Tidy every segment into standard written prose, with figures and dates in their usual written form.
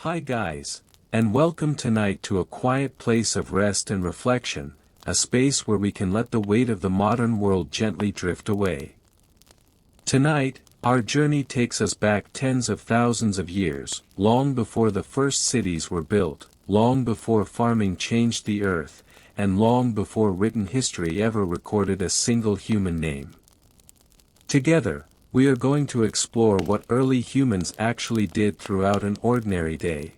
Hi guys, and welcome tonight to a quiet place of rest and reflection, a space where we can let the weight of the modern world gently drift away. Tonight, our journey takes us back tens of thousands of years, long before the first cities were built, long before farming changed the earth, and long before written history ever recorded a single human name. Together, we are going to explore what early humans actually did throughout an ordinary day.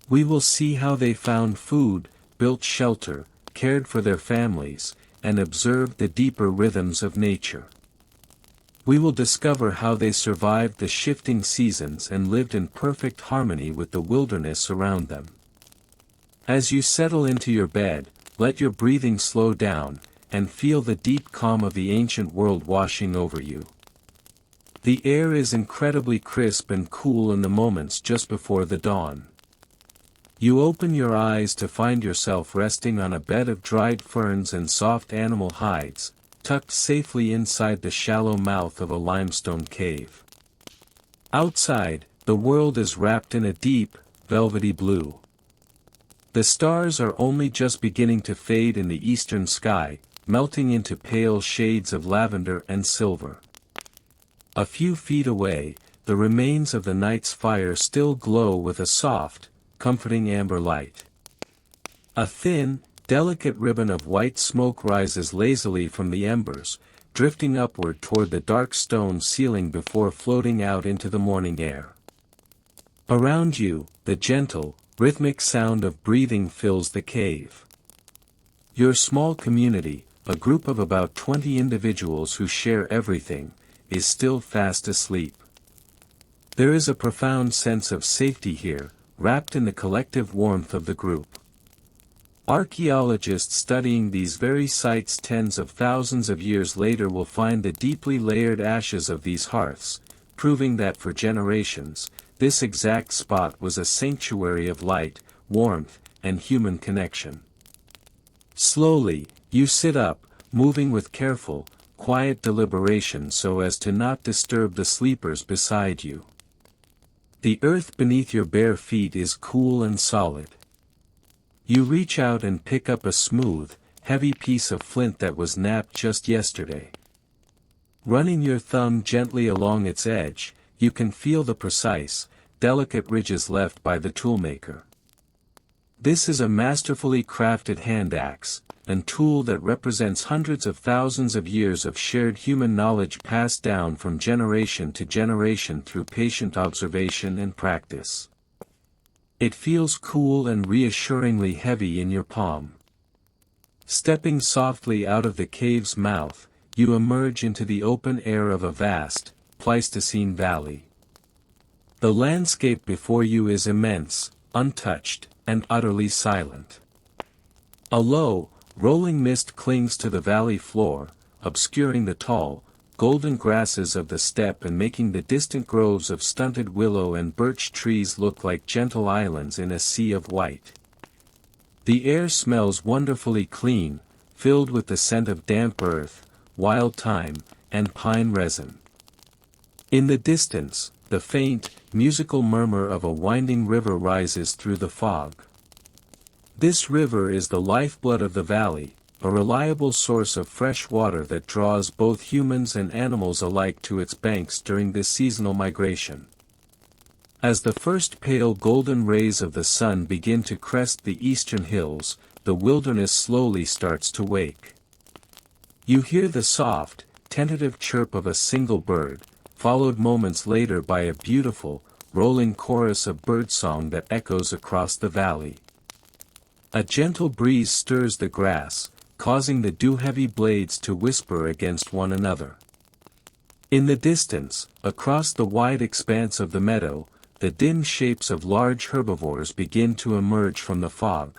We will see how they found food, built shelter, cared for their families, and observed the deeper rhythms of nature. We will discover how they survived the shifting seasons and lived in perfect harmony with the wilderness around them. As you settle into your bed, let your breathing slow down, and feel the deep calm of the ancient world washing over you. The air is incredibly crisp and cool in the moments just before the dawn. You open your eyes to find yourself resting on a bed of dried ferns and soft animal hides, tucked safely inside the shallow mouth of a limestone cave. Outside, the world is wrapped in a deep, velvety blue. The stars are only just beginning to fade in the eastern sky, melting into pale shades of lavender and silver. A few feet away, the remains of the night's fire still glow with a soft, comforting amber light. A thin, delicate ribbon of white smoke rises lazily from the embers, drifting upward toward the dark stone ceiling before floating out into the morning air. Around you, the gentle, rhythmic sound of breathing fills the cave. Your small community, a group of about 20 individuals who share everything, is still fast asleep. There is a profound sense of safety here, wrapped in the collective warmth of the group. Archaeologists studying these very sites tens of thousands of years later will find the deeply layered ashes of these hearths, proving that for generations, this exact spot was a sanctuary of light, warmth, and human connection. Slowly, you sit up, moving with careful, quiet deliberation so as to not disturb the sleepers beside you. The earth beneath your bare feet is cool and solid. You reach out and pick up a smooth, heavy piece of flint that was knapped just yesterday. Running your thumb gently along its edge, you can feel the precise, delicate ridges left by the toolmaker. This is a masterfully crafted hand axe, a tool that represents hundreds of thousands of years of shared human knowledge passed down from generation to generation through patient observation and practice. It feels cool and reassuringly heavy in your palm. Stepping softly out of the cave's mouth, you emerge into the open air of a vast, Pleistocene valley. The landscape before you is immense, untouched, and utterly silent. A low, rolling mist clings to the valley floor, obscuring the tall, golden grasses of the steppe and making the distant groves of stunted willow and birch trees look like gentle islands in a sea of white. The air smells wonderfully clean, filled with the scent of damp earth, wild thyme, and pine resin. In the distance, the faint, musical murmur of a winding river rises through the fog. This river is the lifeblood of the valley, a reliable source of fresh water that draws both humans and animals alike to its banks during this seasonal migration. As the first pale golden rays of the sun begin to crest the eastern hills, the wilderness slowly starts to wake. You hear the soft, tentative chirp of a single bird, followed moments later by a beautiful, rolling chorus of birdsong that echoes across the valley. A gentle breeze stirs the grass, causing the dew-heavy blades to whisper against one another. In the distance, across the wide expanse of the meadow, the dim shapes of large herbivores begin to emerge from the fog.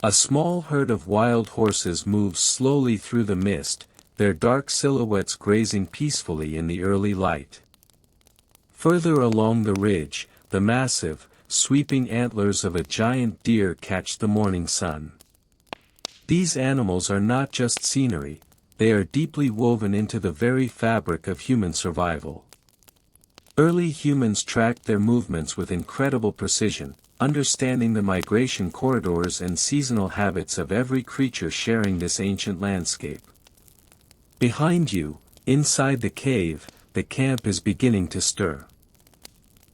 A small herd of wild horses moves slowly through the mist, their dark silhouettes grazing peacefully in the early light. Further along the ridge, the massive, sweeping antlers of a giant deer catch the morning sun. These animals are not just scenery, they are deeply woven into the very fabric of human survival. Early humans tracked their movements with incredible precision, understanding the migration corridors and seasonal habits of every creature sharing this ancient landscape. Behind you, inside the cave, the camp is beginning to stir.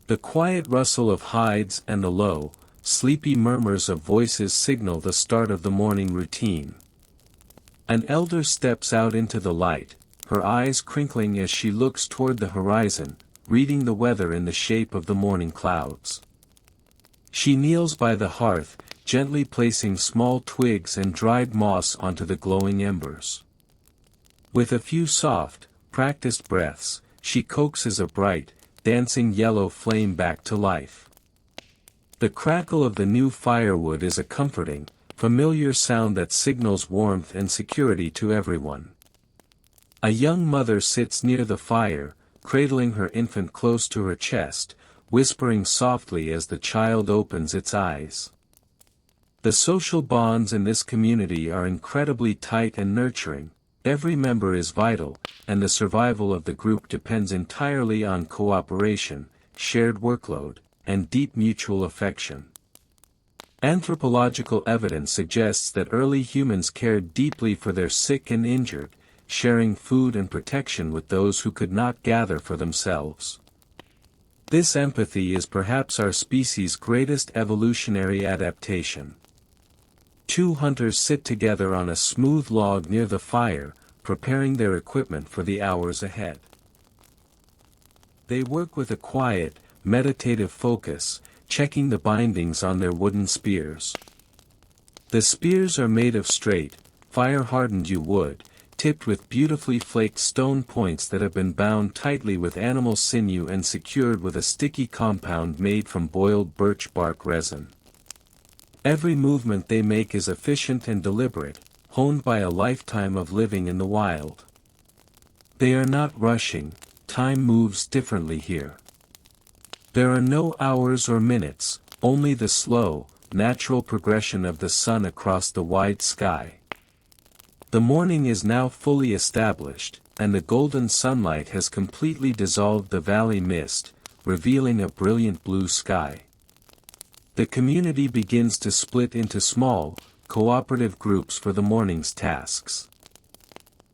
The quiet rustle of hides and the low, sleepy murmurs of voices signal the start of the morning routine. An elder steps out into the light, her eyes crinkling as she looks toward the horizon, reading the weather in the shape of the morning clouds. She kneels by the hearth, gently placing small twigs and dried moss onto the glowing embers. With a few soft, practiced breaths, she coaxes a bright, dancing yellow flame back to life. The crackle of the new firewood is a comforting, familiar sound that signals warmth and security to everyone. A young mother sits near the fire, cradling her infant close to her chest, whispering softly as the child opens its eyes. The social bonds in this community are incredibly tight and nurturing. Every member is vital, and the survival of the group depends entirely on cooperation, shared workload, and deep mutual affection. Anthropological evidence suggests that early humans cared deeply for their sick and injured, sharing food and protection with those who could not gather for themselves. This empathy is perhaps our species' greatest evolutionary adaptation. Two hunters sit together on a smooth log near the fire, preparing their equipment for the hours ahead. They work with a quiet, meditative focus, checking the bindings on their wooden spears. The spears are made of straight, fire-hardened yew wood, tipped with beautifully flaked stone points that have been bound tightly with animal sinew and secured with a sticky compound made from boiled birch bark resin. Every movement they make is efficient and deliberate, honed by a lifetime of living in the wild. They are not rushing, time moves differently here. There are no hours or minutes, only the slow, natural progression of the sun across the wide sky. The morning is now fully established, and the golden sunlight has completely dissolved the valley mist, revealing a brilliant blue sky. The community begins to split into small, cooperative groups for the morning's tasks.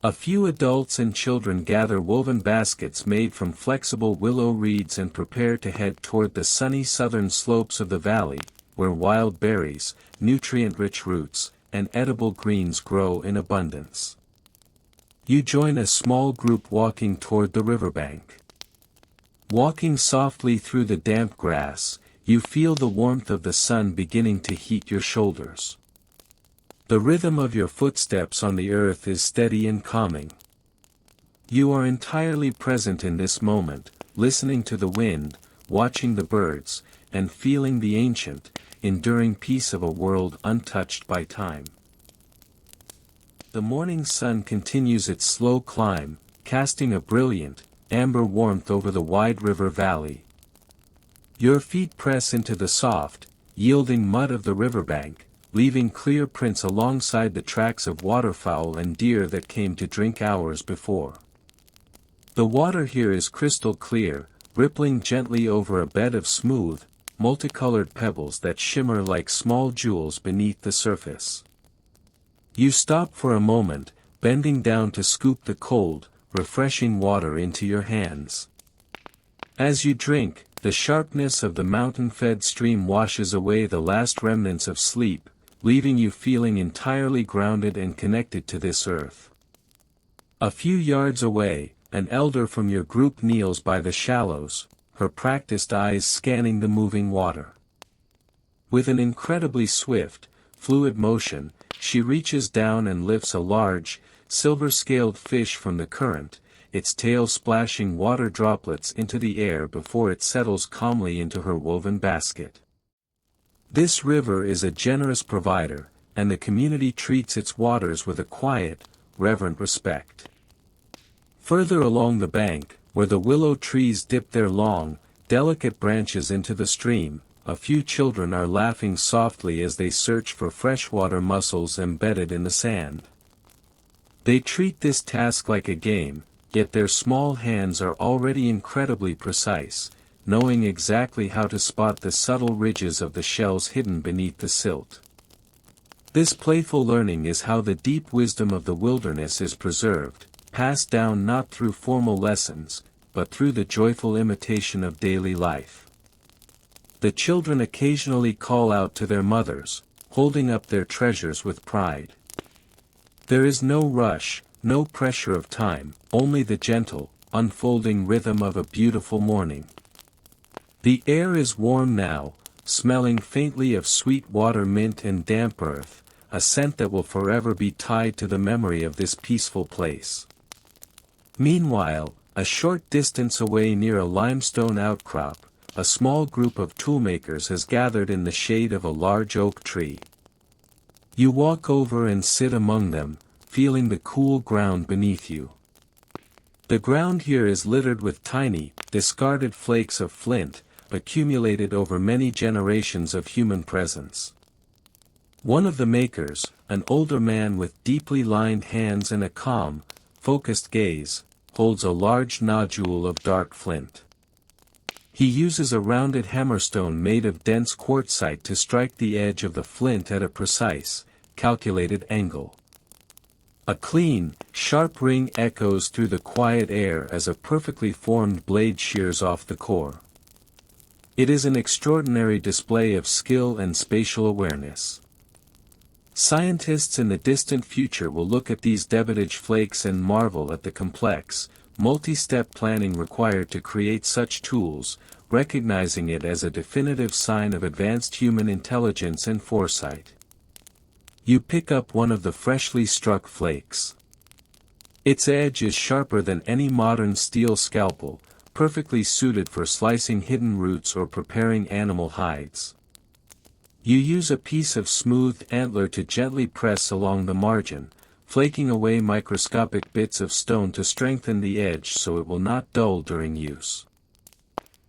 A few adults and children gather woven baskets made from flexible willow reeds and prepare to head toward the sunny southern slopes of the valley, where wild berries, nutrient-rich roots, and edible greens grow in abundance. You join a small group walking toward the riverbank. Walking softly through the damp grass, you feel the warmth of the sun beginning to heat your shoulders. The rhythm of your footsteps on the earth is steady and calming. You are entirely present in this moment, listening to the wind, watching the birds, and feeling the ancient, enduring peace of a world untouched by time. The morning sun continues its slow climb, casting a brilliant, amber warmth over the wide river valley. Your feet press into the soft, yielding mud of the riverbank, leaving clear prints alongside the tracks of waterfowl and deer that came to drink hours before. The water here is crystal clear, rippling gently over a bed of smooth, multicolored pebbles that shimmer like small jewels beneath the surface. You stop for a moment, bending down to scoop the cold, refreshing water into your hands. As you drink, the sharpness of the mountain-fed stream washes away the last remnants of sleep, leaving you feeling entirely grounded and connected to this earth. A few yards away, an elder from your group kneels by the shallows, her practiced eyes scanning the moving water. With an incredibly swift, fluid motion, she reaches down and lifts a large, silver-scaled fish from the current, its tail splashing water droplets into the air before it settles calmly into her woven basket. This river is a generous provider, and the community treats its waters with a quiet, reverent respect. Further along the bank, where the willow trees dip their long, delicate branches into the stream, a few children are laughing softly as they search for freshwater mussels embedded in the sand. They treat this task like a game, yet their small hands are already incredibly precise, knowing exactly how to spot the subtle ridges of the shells hidden beneath the silt. This playful learning is how the deep wisdom of the wilderness is preserved, passed down not through formal lessons, but through the joyful imitation of daily life. The children occasionally call out to their mothers, holding up their treasures with pride. There is no rush, no pressure of time, only the gentle, unfolding rhythm of a beautiful morning. The air is warm now, smelling faintly of sweet water, mint and damp earth, a scent that will forever be tied to the memory of this peaceful place. Meanwhile, a short distance away near a limestone outcrop, a small group of toolmakers has gathered in the shade of a large oak tree. You walk over and sit among them, feeling the cool ground beneath you. The ground here is littered with tiny, discarded flakes of flint, accumulated over many generations of human presence. One of the makers, an older man with deeply lined hands and a calm, focused gaze, holds a large nodule of dark flint. He uses a rounded hammerstone made of dense quartzite to strike the edge of the flint at a precise, calculated angle. A clean, sharp ring echoes through the quiet air as a perfectly formed blade shears off the core. It is an extraordinary display of skill and spatial awareness. Scientists in the distant future will look at these debitage flakes and marvel at the complex, multi-step planning required to create such tools, recognizing it as a definitive sign of advanced human intelligence and foresight. You pick up one of the freshly struck flakes. Its edge is sharper than any modern steel scalpel, perfectly suited for slicing hidden roots or preparing animal hides. You use a piece of smoothed antler to gently press along the margin, flaking away microscopic bits of stone to strengthen the edge so it will not dull during use.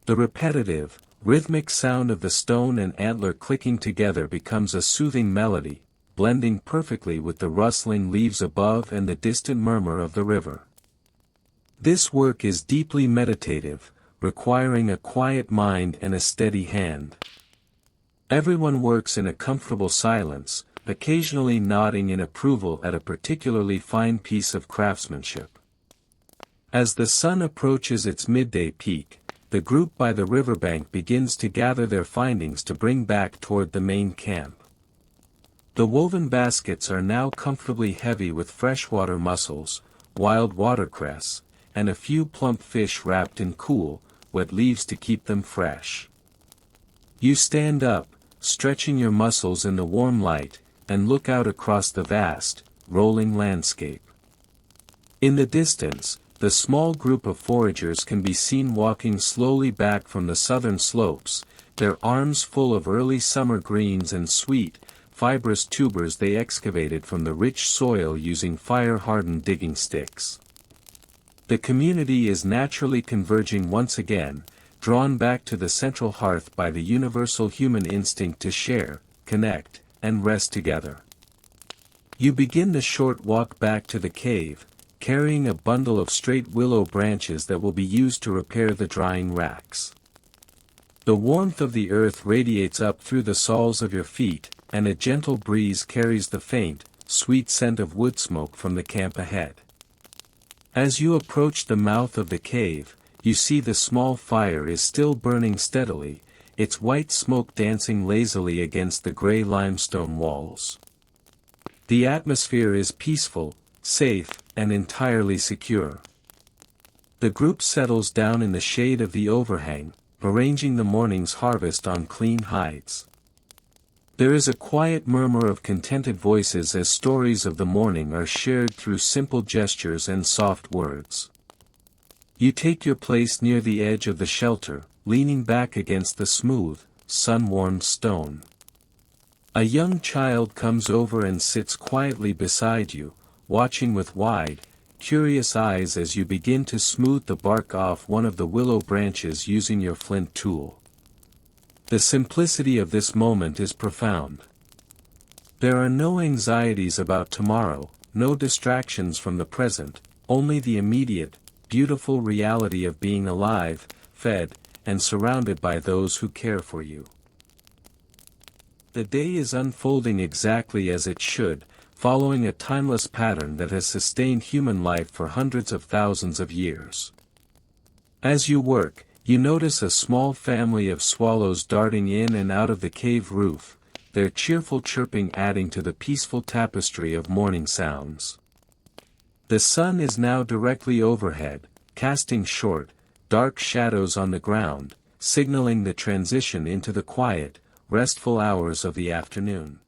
The repetitive, rhythmic sound of the stone and antler clicking together becomes a soothing melody, blending perfectly with the rustling leaves above and the distant murmur of the river. This work is deeply meditative, requiring a quiet mind and a steady hand. Everyone works in a comfortable silence, occasionally nodding in approval at a particularly fine piece of craftsmanship. As the sun approaches its midday peak, the group by the riverbank begins to gather their findings to bring back toward the main camp. The woven baskets are now comfortably heavy with freshwater mussels, wild watercress, and a few plump fish wrapped in cool, wet leaves to keep them fresh. You stand up, stretching your muscles in the warm light, and look out across the vast, rolling landscape. In the distance, the small group of foragers can be seen walking slowly back from the southern slopes, their arms full of early summer greens and sweet, fibrous tubers they excavated from the rich soil using fire-hardened digging sticks. The community is naturally converging once again, drawn back to the central hearth by the universal human instinct to share, connect, and rest together. You begin the short walk back to the cave, carrying a bundle of straight willow branches that will be used to repair the drying racks. The warmth of the earth radiates up through the soles of your feet, and a gentle breeze carries the faint, sweet scent of wood smoke from the camp ahead. As you approach the mouth of the cave, you see the small fire is still burning steadily, its white smoke dancing lazily against the gray limestone walls. The atmosphere is peaceful, safe, and entirely secure. The group settles down in the shade of the overhang, arranging the morning's harvest on clean hides. There is a quiet murmur of contented voices as stories of the morning are shared through simple gestures and soft words. You take your place near the edge of the shelter, leaning back against the smooth, sun-warmed stone. A young child comes over and sits quietly beside you, watching with wide, curious eyes as you begin to smooth the bark off one of the willow branches using your flint tool. The simplicity of this moment is profound. There are no anxieties about tomorrow, no distractions from the present, only the immediate, beautiful reality of being alive, fed, and surrounded by those who care for you. The day is unfolding exactly as it should, following a timeless pattern that has sustained human life for hundreds of thousands of years. As you work, you notice a small family of swallows darting in and out of the cave roof, their cheerful chirping adding to the peaceful tapestry of morning sounds. The sun is now directly overhead, casting short, dark shadows on the ground, signaling the transition into the quiet, restful hours of the afternoon.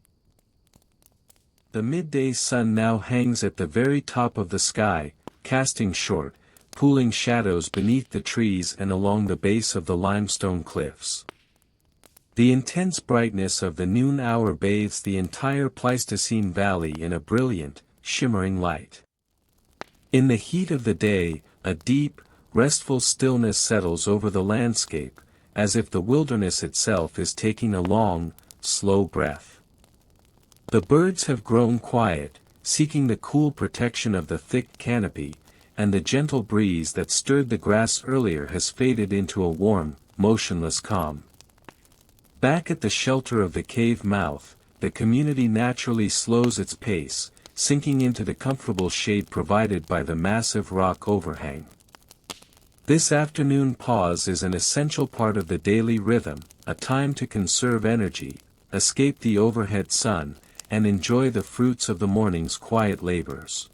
The midday sun now hangs at the very top of the sky, casting short, pooling shadows beneath the trees and along the base of the limestone cliffs. The intense brightness of the noon hour bathes the entire Pleistocene valley in a brilliant, shimmering light. In the heat of the day, a deep, restful stillness settles over the landscape, as if the wilderness itself is taking a long, slow breath. The birds have grown quiet, seeking the cool protection of the thick canopy, and the gentle breeze that stirred the grass earlier has faded into a warm, motionless calm. Back at the shelter of the cave mouth, the community naturally slows its pace, sinking into the comfortable shade provided by the massive rock overhang. This afternoon pause is an essential part of the daily rhythm, a time to conserve energy, escape the overhead sun, and enjoy the fruits of the morning's quiet labors.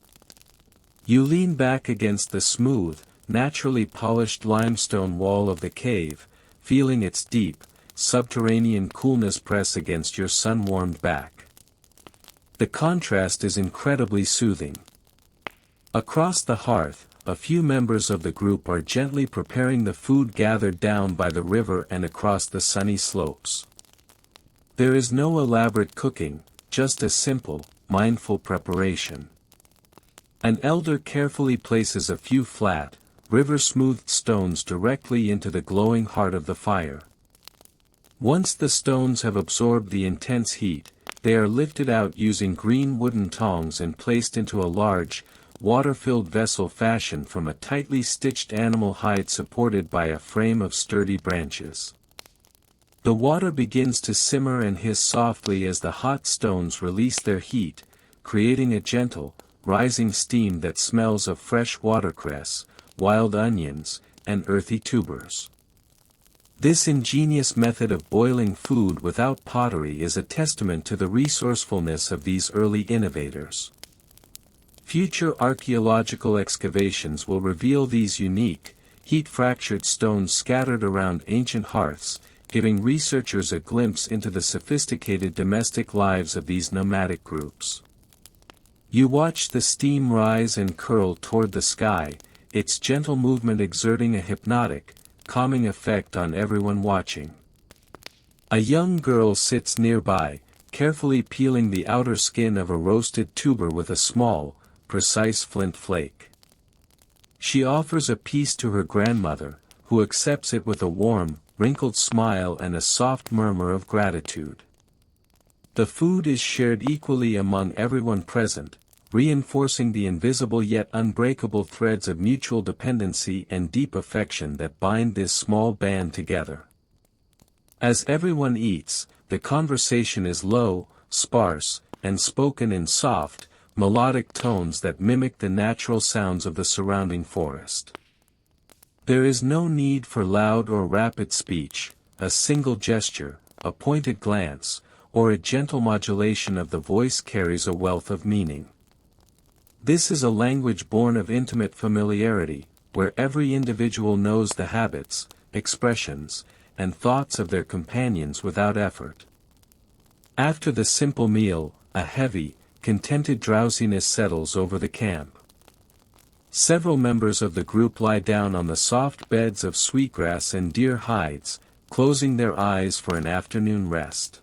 You lean back against the smooth, naturally polished limestone wall of the cave, feeling its deep, subterranean coolness press against your sun-warmed back. The contrast is incredibly soothing. Across the hearth, a few members of the group are gently preparing the food gathered down by the river and across the sunny slopes. There is no elaborate cooking, just a simple, mindful preparation. An elder carefully places a few flat, river-smoothed stones directly into the glowing heart of the fire. Once the stones have absorbed the intense heat, they are lifted out using green wooden tongs and placed into a large, water-filled vessel fashioned from a tightly stitched animal hide supported by a frame of sturdy branches. The water begins to simmer and hiss softly as the hot stones release their heat, creating a gentle, rising steam that smells of fresh watercress, wild onions, and earthy tubers. This ingenious method of boiling food without pottery is a testament to the resourcefulness of these early innovators. Future archaeological excavations will reveal these unique, heat-fractured stones scattered around ancient hearths, giving researchers a glimpse into the sophisticated domestic lives of these nomadic groups. You watch the steam rise and curl toward the sky, its gentle movement exerting a hypnotic, calming effect on everyone watching. A young girl sits nearby, carefully peeling the outer skin of a roasted tuber with a small, precise flint flake. She offers a piece to her grandmother, who accepts it with a warm, wrinkled smile and a soft murmur of gratitude. The food is shared equally among everyone present, reinforcing the invisible yet unbreakable threads of mutual dependency and deep affection that bind this small band together. As everyone eats, the conversation is low, sparse, and spoken in soft, melodic tones that mimic the natural sounds of the surrounding forest. There is no need for loud or rapid speech, a single gesture, a pointed glance, or a gentle modulation of the voice carries a wealth of meaning. This is a language born of intimate familiarity, where every individual knows the habits, expressions, and thoughts of their companions without effort. After the simple meal, a heavy, contented drowsiness settles over the camp. Several members of the group lie down on the soft beds of sweetgrass and deer hides, closing their eyes for an afternoon rest.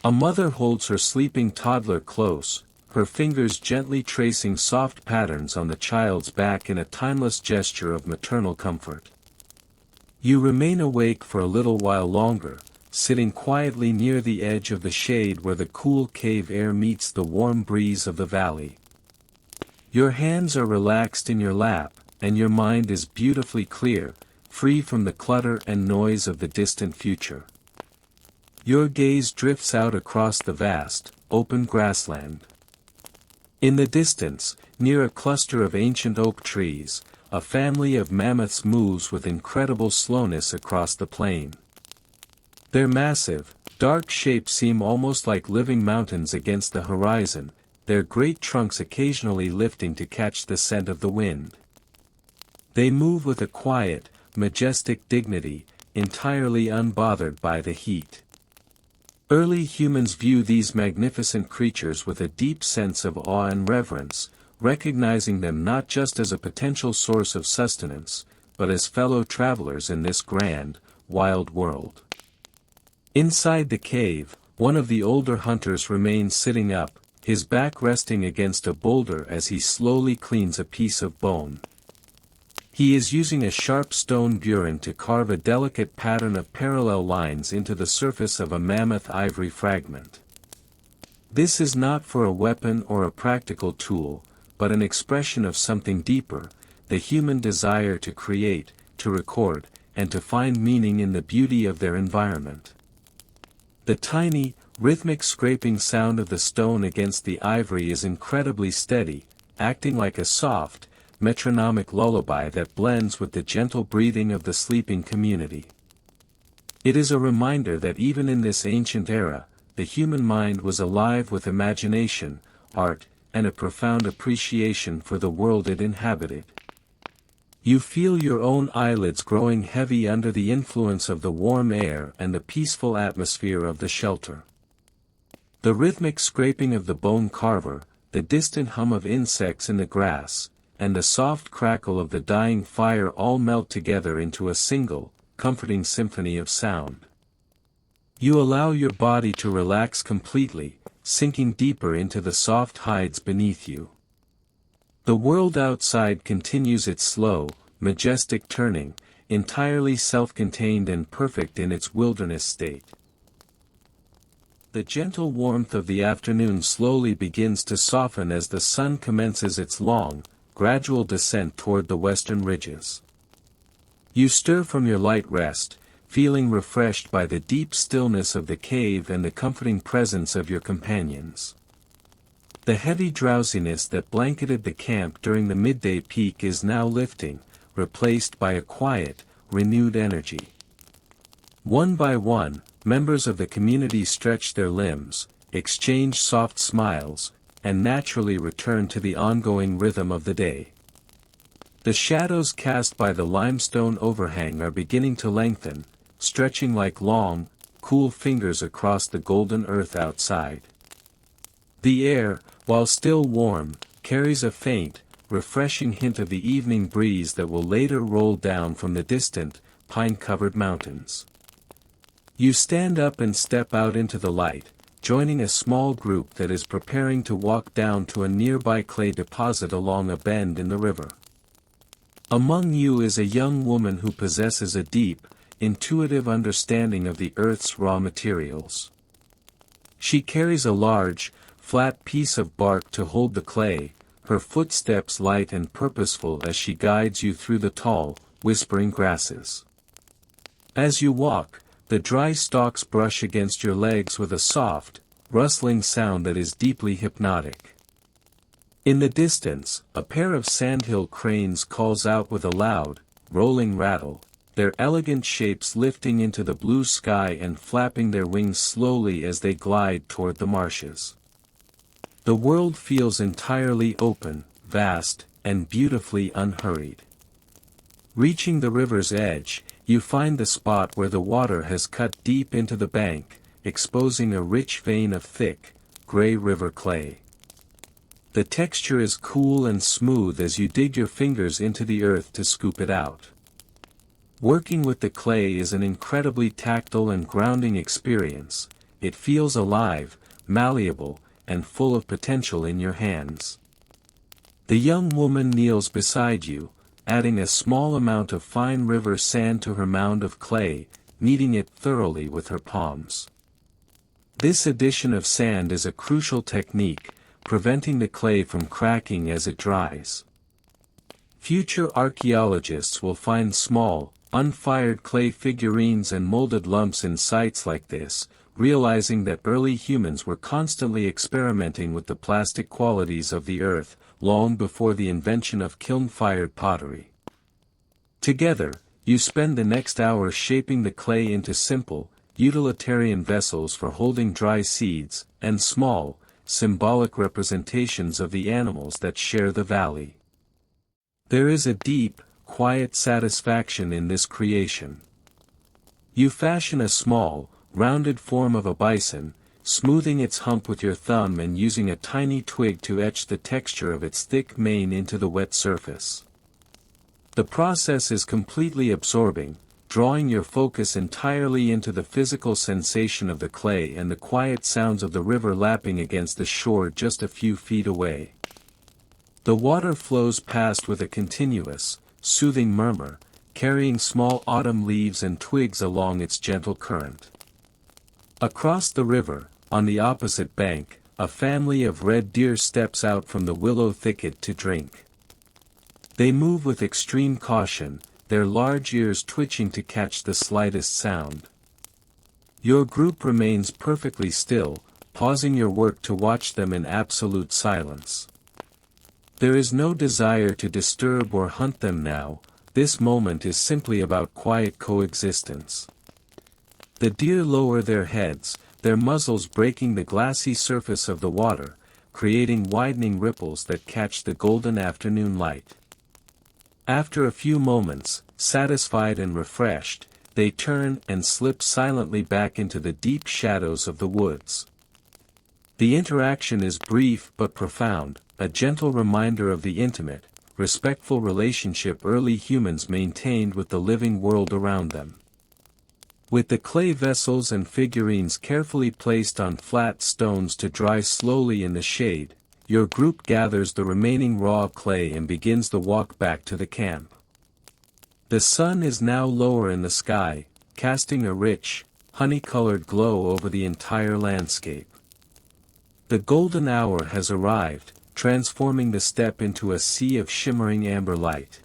A mother holds her sleeping toddler close, her fingers gently tracing soft patterns on the child's back in a timeless gesture of maternal comfort. You remain awake for a little while longer, sitting quietly near the edge of the shade where the cool cave air meets the warm breeze of the valley. Your hands are relaxed in your lap, and your mind is beautifully clear, free from the clutter and noise of the distant future. Your gaze drifts out across the vast, open grassland. In the distance, near a cluster of ancient oak trees, a family of mammoths moves with incredible slowness across the plain. Their massive, dark shapes seem almost like living mountains against the horizon, their great trunks occasionally lifting to catch the scent of the wind. They move with a quiet, majestic dignity, entirely unbothered by the heat. Early humans view these magnificent creatures with a deep sense of awe and reverence, recognizing them not just as a potential source of sustenance, but as fellow travelers in this grand, wild world. Inside the cave, one of the older hunters remains sitting up, his back resting against a boulder as he slowly cleans a piece of bone. He is using a sharp stone burin to carve a delicate pattern of parallel lines into the surface of a mammoth ivory fragment. This is not for a weapon or a practical tool, but an expression of something deeper, the human desire to create, to record, and to find meaning in the beauty of their environment. The tiny, rhythmic scraping sound of the stone against the ivory is incredibly steady, acting like a soft, metronomic lullaby that blends with the gentle breathing of the sleeping community. It is a reminder that even in this ancient era, the human mind was alive with imagination, art, and a profound appreciation for the world it inhabited. You feel your own eyelids growing heavy under the influence of the warm air and the peaceful atmosphere of the shelter. The rhythmic scraping of the bone carver, the distant hum of insects in the grass, and the soft crackle of the dying fire all melt together into a single, comforting symphony of sound. You allow your body to relax completely, sinking deeper into the soft hides beneath you. The world outside continues its slow, majestic turning, entirely self-contained and perfect in its wilderness state. The gentle warmth of the afternoon slowly begins to soften as the sun commences its long, gradual descent toward the western ridges. You stir from your light rest, feeling refreshed by the deep stillness of the cave and the comforting presence of your companions. The heavy drowsiness that blanketed the camp during the midday peak is now lifting, replaced by a quiet, renewed energy. One by one, members of the community stretch their limbs, exchange soft smiles, and naturally return to the ongoing rhythm of the day. The shadows cast by the limestone overhang are beginning to lengthen, stretching like long, cool fingers across the golden earth outside. The air, while still warm, carries a faint, refreshing hint of the evening breeze that will later roll down from the distant, pine-covered mountains. You stand up and step out into the light, joining a small group that is preparing to walk down to a nearby clay deposit along a bend in the river. Among you is a young woman who possesses a deep, intuitive understanding of the earth's raw materials. She carries a large, flat piece of bark to hold the clay, her footsteps light and purposeful as she guides you through the tall, whispering grasses. As you walk, the dry stalks brush against your legs with a soft, rustling sound that is deeply hypnotic. In the distance, a pair of sandhill cranes calls out with a loud, rolling rattle, their elegant shapes lifting into the blue sky and flapping their wings slowly as they glide toward the marshes. The world feels entirely open, vast, and beautifully unhurried. Reaching the river's edge, you find the spot where the water has cut deep into the bank, exposing a rich vein of thick, gray river clay. The texture is cool and smooth as you dig your fingers into the earth to scoop it out. Working with the clay is an incredibly tactile and grounding experience. It feels alive, malleable, and full of potential in your hands. The young woman kneels beside you, adding a small amount of fine river sand to her mound of clay, kneading it thoroughly with her palms. This addition of sand is a crucial technique, preventing the clay from cracking as it dries. Future archaeologists will find small, unfired clay figurines and molded lumps in sites like this, realizing that early humans were constantly experimenting with the plastic qualities of the earth, long before the invention of kiln-fired pottery. Together, you spend the next hour shaping the clay into simple, utilitarian vessels for holding dry seeds, and small, symbolic representations of the animals that share the valley. There is a deep, quiet satisfaction in this creation. You fashion a small, rounded form of a bison, smoothing its hump with your thumb and using a tiny twig to etch the texture of its thick mane into the wet surface. The process is completely absorbing, drawing your focus entirely into the physical sensation of the clay and the quiet sounds of the river lapping against the shore just a few feet away. The water flows past with a continuous, soothing murmur, carrying small autumn leaves and twigs along its gentle current. Across the river, on the opposite bank, a family of red deer steps out from the willow thicket to drink. They move with extreme caution, their large ears twitching to catch the slightest sound. Your group remains perfectly still, pausing your work to watch them in absolute silence. There is no desire to disturb or hunt them now, this moment is simply about quiet coexistence. The deer lower their heads, their muzzles breaking the glassy surface of the water, creating widening ripples that catch the golden afternoon light. After a few moments, satisfied and refreshed, they turn and slip silently back into the deep shadows of the woods. The interaction is brief but profound, a gentle reminder of the intimate, respectful relationship early humans maintained with the living world around them. With the clay vessels and figurines carefully placed on flat stones to dry slowly in the shade, your group gathers the remaining raw clay and begins the walk back to the camp. The sun is now lower in the sky, casting a rich, honey-colored glow over the entire landscape. The golden hour has arrived, transforming the steppe into a sea of shimmering amber light.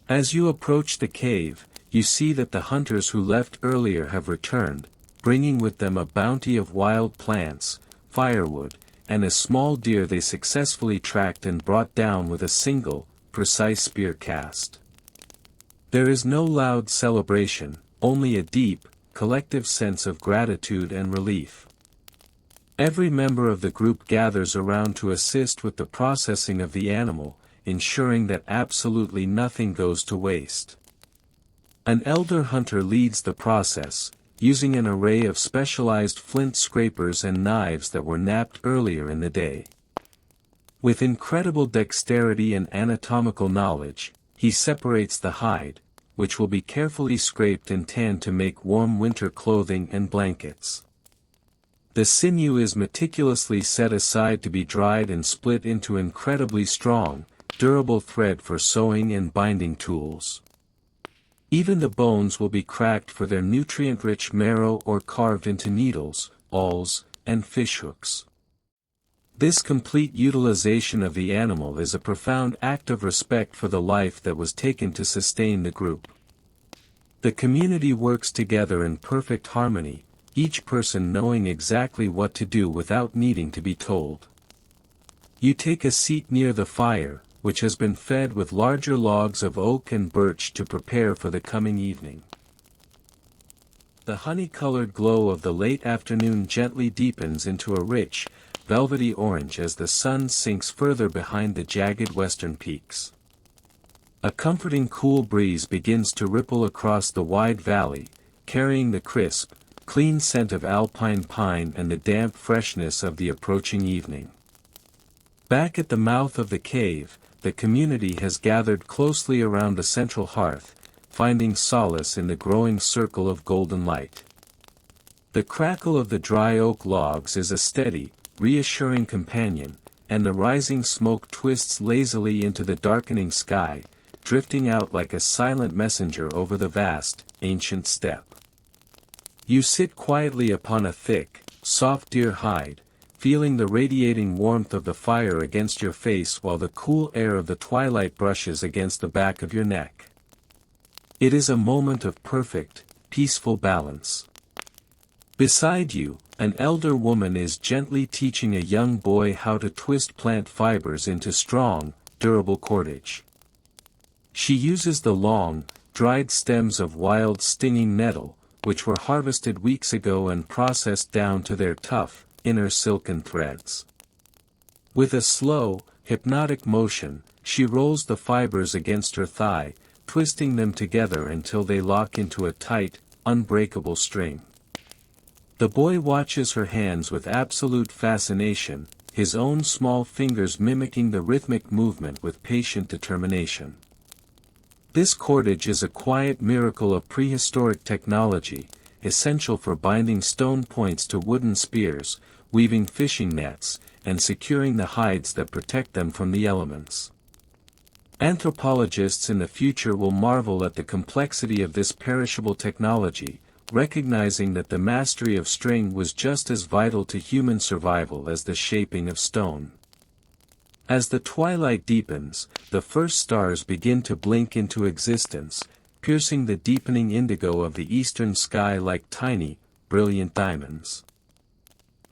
As you approach the cave, you see that the hunters who left earlier have returned, bringing with them a bounty of wild plants, firewood, and a small deer they successfully tracked and brought down with a single, precise spear cast. There is no loud celebration, only a deep, collective sense of gratitude and relief. Every member of the group gathers around to assist with the processing of the animal, ensuring that absolutely nothing goes to waste. An elder hunter leads the process, using an array of specialized flint scrapers and knives that were knapped earlier in the day. With incredible dexterity and anatomical knowledge, he separates the hide, which will be carefully scraped and tanned to make warm winter clothing and blankets. The sinew is meticulously set aside to be dried and split into incredibly strong, durable thread for sewing and binding tools. Even the bones will be cracked for their nutrient-rich marrow or carved into needles, awls, and fishhooks. This complete utilization of the animal is a profound act of respect for the life that was taken to sustain the group. The community works together in perfect harmony, each person knowing exactly what to do without needing to be told. You take a seat near the fire, which has been fed with larger logs of oak and birch to prepare for the coming evening. The honey-colored glow of the late afternoon gently deepens into a rich, velvety orange as the sun sinks further behind the jagged western peaks. A comforting cool breeze begins to ripple across the wide valley, carrying the crisp, clean scent of alpine pine and the damp freshness of the approaching evening. Back at the mouth of the cave, the community has gathered closely around the central hearth, finding solace in the growing circle of golden light. The crackle of the dry oak logs is a steady, reassuring companion, and the rising smoke twists lazily into the darkening sky, drifting out like a silent messenger over the vast, ancient steppe. You sit quietly upon a thick, soft deer hide, feeling the radiating warmth of the fire against your face while the cool air of the twilight brushes against the back of your neck. It is a moment of perfect, peaceful balance. Beside you, an elder woman is gently teaching a young boy how to twist plant fibers into strong, durable cordage. She uses the long, dried stems of wild stinging nettle, which were harvested weeks ago and processed down to their tough, inner silken threads. With a slow, hypnotic motion, she rolls the fibers against her thigh, twisting them together until they lock into a tight, unbreakable string. The boy watches her hands with absolute fascination, his own small fingers mimicking the rhythmic movement with patient determination. This cordage is a quiet miracle of prehistoric technology, essential for binding stone points to wooden spears, weaving fishing nets, and securing the hides that protect them from the elements. Anthropologists in the future will marvel at the complexity of this perishable technology, recognizing that the mastery of string was just as vital to human survival as the shaping of stone. As the twilight deepens, the first stars begin to blink into existence, piercing the deepening indigo of the eastern sky like tiny, brilliant diamonds.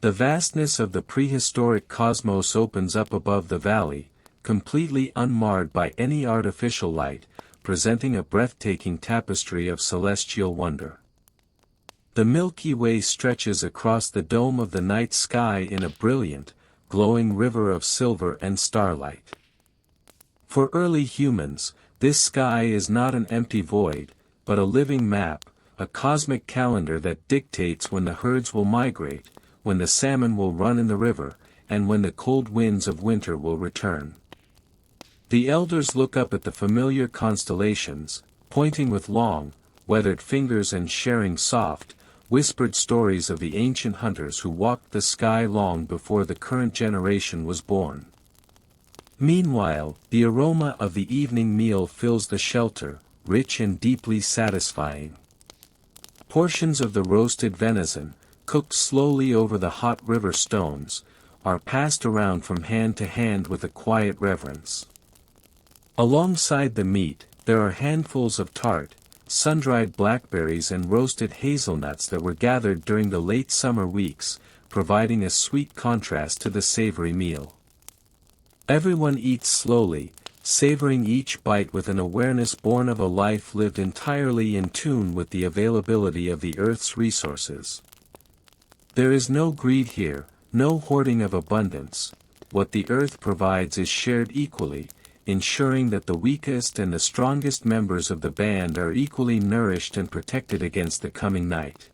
The vastness of the prehistoric cosmos opens up above the valley, completely unmarred by any artificial light, presenting a breathtaking tapestry of celestial wonder. The Milky Way stretches across the dome of the night sky in a brilliant, glowing river of silver and starlight. For early humans, this sky is not an empty void, but a living map, a cosmic calendar that dictates when the herds will migrate, when the salmon will run in the river, and when the cold winds of winter will return. The elders look up at the familiar constellations, pointing with long, weathered fingers and sharing soft, whispered stories of the ancient hunters who walked the sky long before the current generation was born. Meanwhile, the aroma of the evening meal fills the shelter, rich and deeply satisfying. Portions of the roasted venison, cooked slowly over the hot river stones, are passed around from hand to hand with a quiet reverence. Alongside the meat, there are handfuls of tart, sun-dried blackberries and roasted hazelnuts that were gathered during the late summer weeks, providing a sweet contrast to the savory meal. Everyone eats slowly, savoring each bite with an awareness born of a life lived entirely in tune with the availability of the earth's resources. There is no greed here, no hoarding of abundance. What the earth provides is shared equally, ensuring that the weakest and the strongest members of the band are equally nourished and protected against the coming night.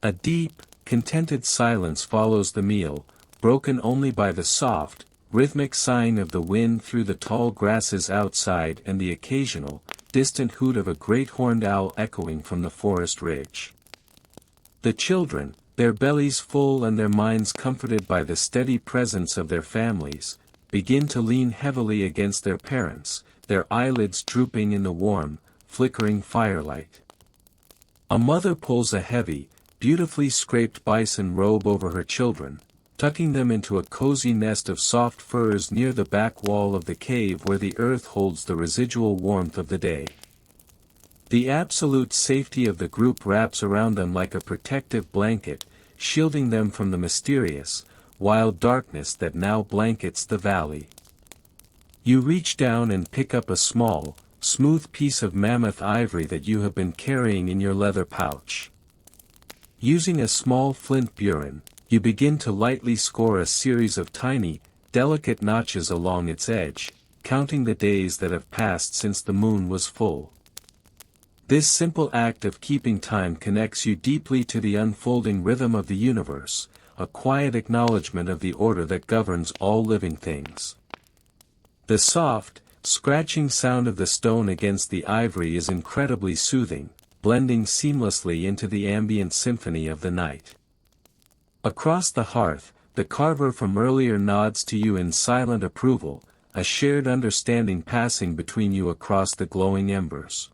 A deep, contented silence follows the meal, broken only by the soft, rhythmic sighing of the wind through the tall grasses outside and the occasional, distant hoot of a great horned owl echoing from the forest ridge. The children, their bellies full and their minds comforted by the steady presence of their families, begin to lean heavily against their parents, their eyelids drooping in the warm, flickering firelight. A mother pulls a heavy, beautifully scraped bison robe over her children, tucking them into a cozy nest of soft furs near the back wall of the cave where the earth holds the residual warmth of the day. The absolute safety of the group wraps around them like a protective blanket, shielding them from the mysterious, wild darkness that now blankets the valley. You reach down and pick up a small, smooth piece of mammoth ivory that you have been carrying in your leather pouch. Using a small flint burin, you begin to lightly score a series of tiny, delicate notches along its edge, counting the days that have passed since the moon was full. This simple act of keeping time connects you deeply to the unfolding rhythm of the universe, a quiet acknowledgement of the order that governs all living things. The soft, scratching sound of the stone against the ivory is incredibly soothing, blending seamlessly into the ambient symphony of the night. Across the hearth, the carver from earlier nods to you in silent approval, a shared understanding passing between you across the glowing embers.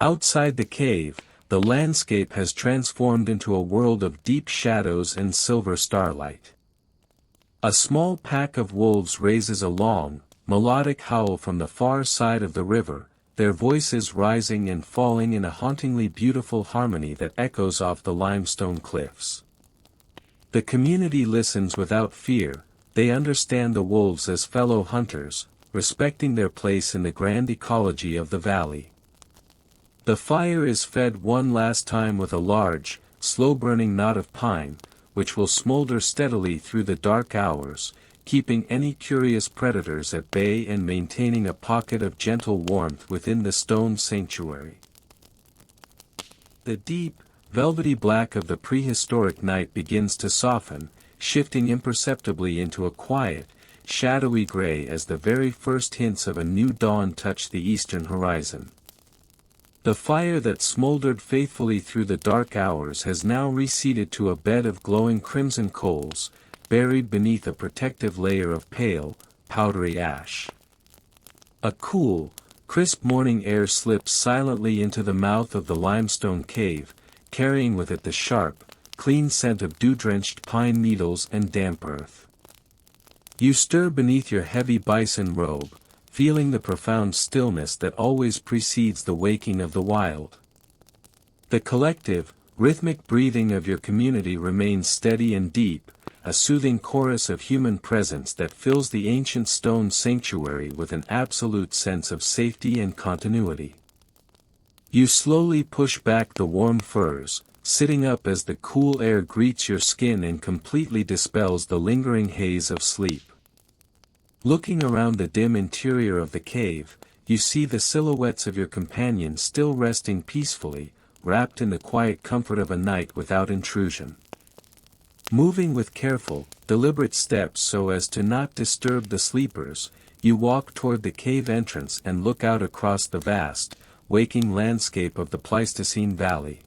Outside the cave, the landscape has transformed into a world of deep shadows and silver starlight. A small pack of wolves raises a long, melodic howl from the far side of the river, their voices rising and falling in a hauntingly beautiful harmony that echoes off the limestone cliffs. The community listens without fear, they understand the wolves as fellow hunters, respecting their place in the grand ecology of the valley. The fire is fed one last time with a large, slow-burning knot of pine, which will smolder steadily through the dark hours, keeping any curious predators at bay and maintaining a pocket of gentle warmth within the stone sanctuary. The deep, velvety black of the prehistoric night begins to soften, shifting imperceptibly into a quiet, shadowy gray as the very first hints of a new dawn touch the eastern horizon. The fire that smoldered faithfully through the dark hours has now receded to a bed of glowing crimson coals, buried beneath a protective layer of pale, powdery ash. A cool, crisp morning air slips silently into the mouth of the limestone cave, carrying with it the sharp, clean scent of dew-drenched pine needles and damp earth. You stir beneath your heavy bison robe, feeling the profound stillness that always precedes the waking of the wild. The collective, rhythmic breathing of your community remains steady and deep, a soothing chorus of human presence that fills the ancient stone sanctuary with an absolute sense of safety and continuity. You slowly push back the warm furs, sitting up as the cool air greets your skin and completely dispels the lingering haze of sleep. Looking around the dim interior of the cave, you see the silhouettes of your companions still resting peacefully, wrapped in the quiet comfort of a night without intrusion. Moving with careful, deliberate steps so as to not disturb the sleepers, you walk toward the cave entrance and look out across the vast, waking landscape of the Pleistocene Valley.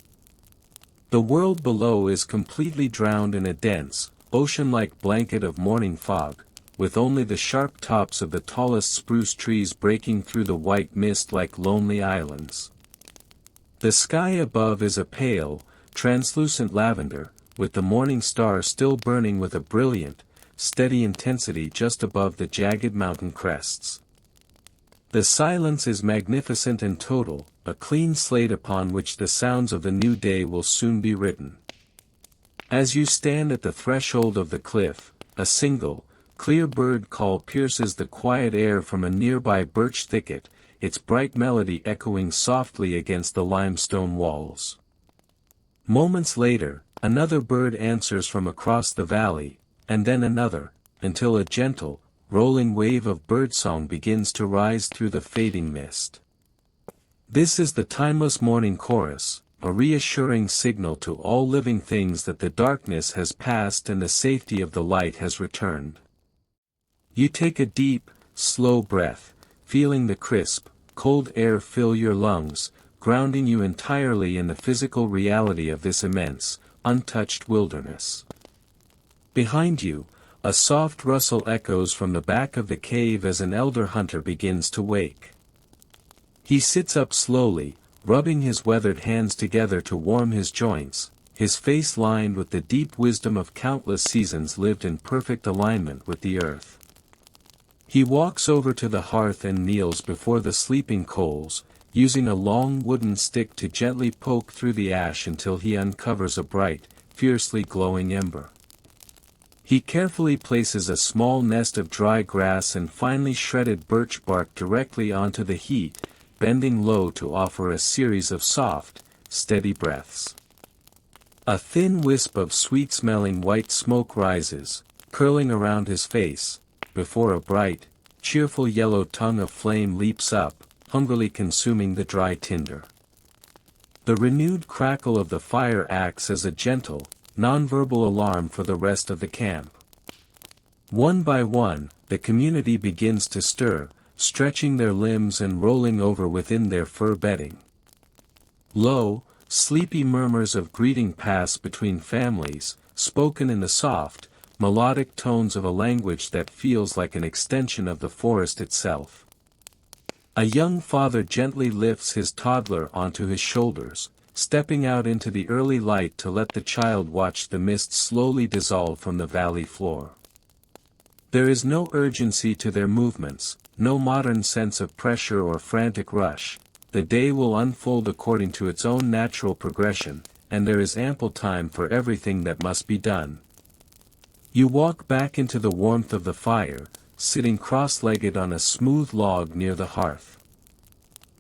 The world below is completely drowned in a dense, ocean-like blanket of morning fog, with only the sharp tops of the tallest spruce trees breaking through the white mist like lonely islands. The sky above is a pale, translucent lavender, with the morning star still burning with a brilliant, steady intensity just above the jagged mountain crests. The silence is magnificent and total, a clean slate upon which the sounds of the new day will soon be written. As you stand at the threshold of the cliff, a single, clear bird call pierces the quiet air from a nearby birch thicket, its bright melody echoing softly against the limestone walls. Moments later, another bird answers from across the valley, and then another, until a gentle, rolling wave of birdsong begins to rise through the fading mist. This is the timeless morning chorus, a reassuring signal to all living things that the darkness has passed and the safety of the light has returned. You take a deep, slow breath, feeling the crisp, cold air fill your lungs, grounding you entirely in the physical reality of this immense, untouched wilderness. Behind you, a soft rustle echoes from the back of the cave as an elder hunter begins to wake. He sits up slowly, rubbing his weathered hands together to warm his joints, his face lined with the deep wisdom of countless seasons lived in perfect alignment with the earth. He walks over to the hearth and kneels before the sleeping coals, using a long wooden stick to gently poke through the ash until he uncovers a bright, fiercely glowing ember. He carefully places a small nest of dry grass and finely shredded birch bark directly onto the heat, bending low to offer a series of soft, steady breaths. A thin wisp of sweet-smelling white smoke rises, curling around his face, before a bright, cheerful yellow tongue of flame leaps up, hungrily consuming the dry tinder. The renewed crackle of the fire acts as a gentle, nonverbal alarm for the rest of the camp. One by one, the community begins to stir, stretching their limbs and rolling over within their fur bedding. Low, sleepy murmurs of greeting pass between families, spoken in the soft, melodic tones of a language that feels like an extension of the forest itself. A young father gently lifts his toddler onto his shoulders, stepping out into the early light to let the child watch the mist slowly dissolve from the valley floor. There is no urgency to their movements, no modern sense of pressure or frantic rush. The day will unfold according to its own natural progression, and there is ample time for everything that must be done. You walk back into the warmth of the fire, sitting cross-legged on a smooth log near the hearth.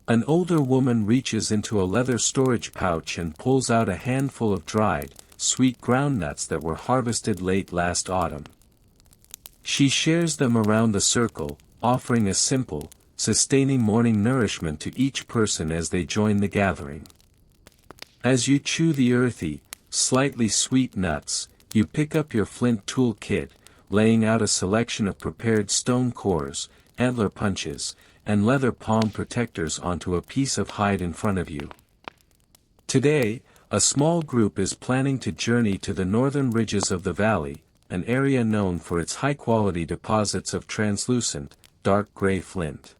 An older woman reaches into a leather storage pouch and pulls out a handful of dried, sweet groundnuts that were harvested late last autumn. She shares them around the circle, offering a simple, sustaining morning nourishment to each person as they join the gathering. As you chew the earthy, slightly sweet nuts, you pick up your flint tool kit, laying out a selection of prepared stone cores, antler punches, and leather palm protectors onto a piece of hide in front of you. Today, a small group is planning to journey to the northern ridges of the valley, an area known for its high-quality deposits of translucent, dark gray flint.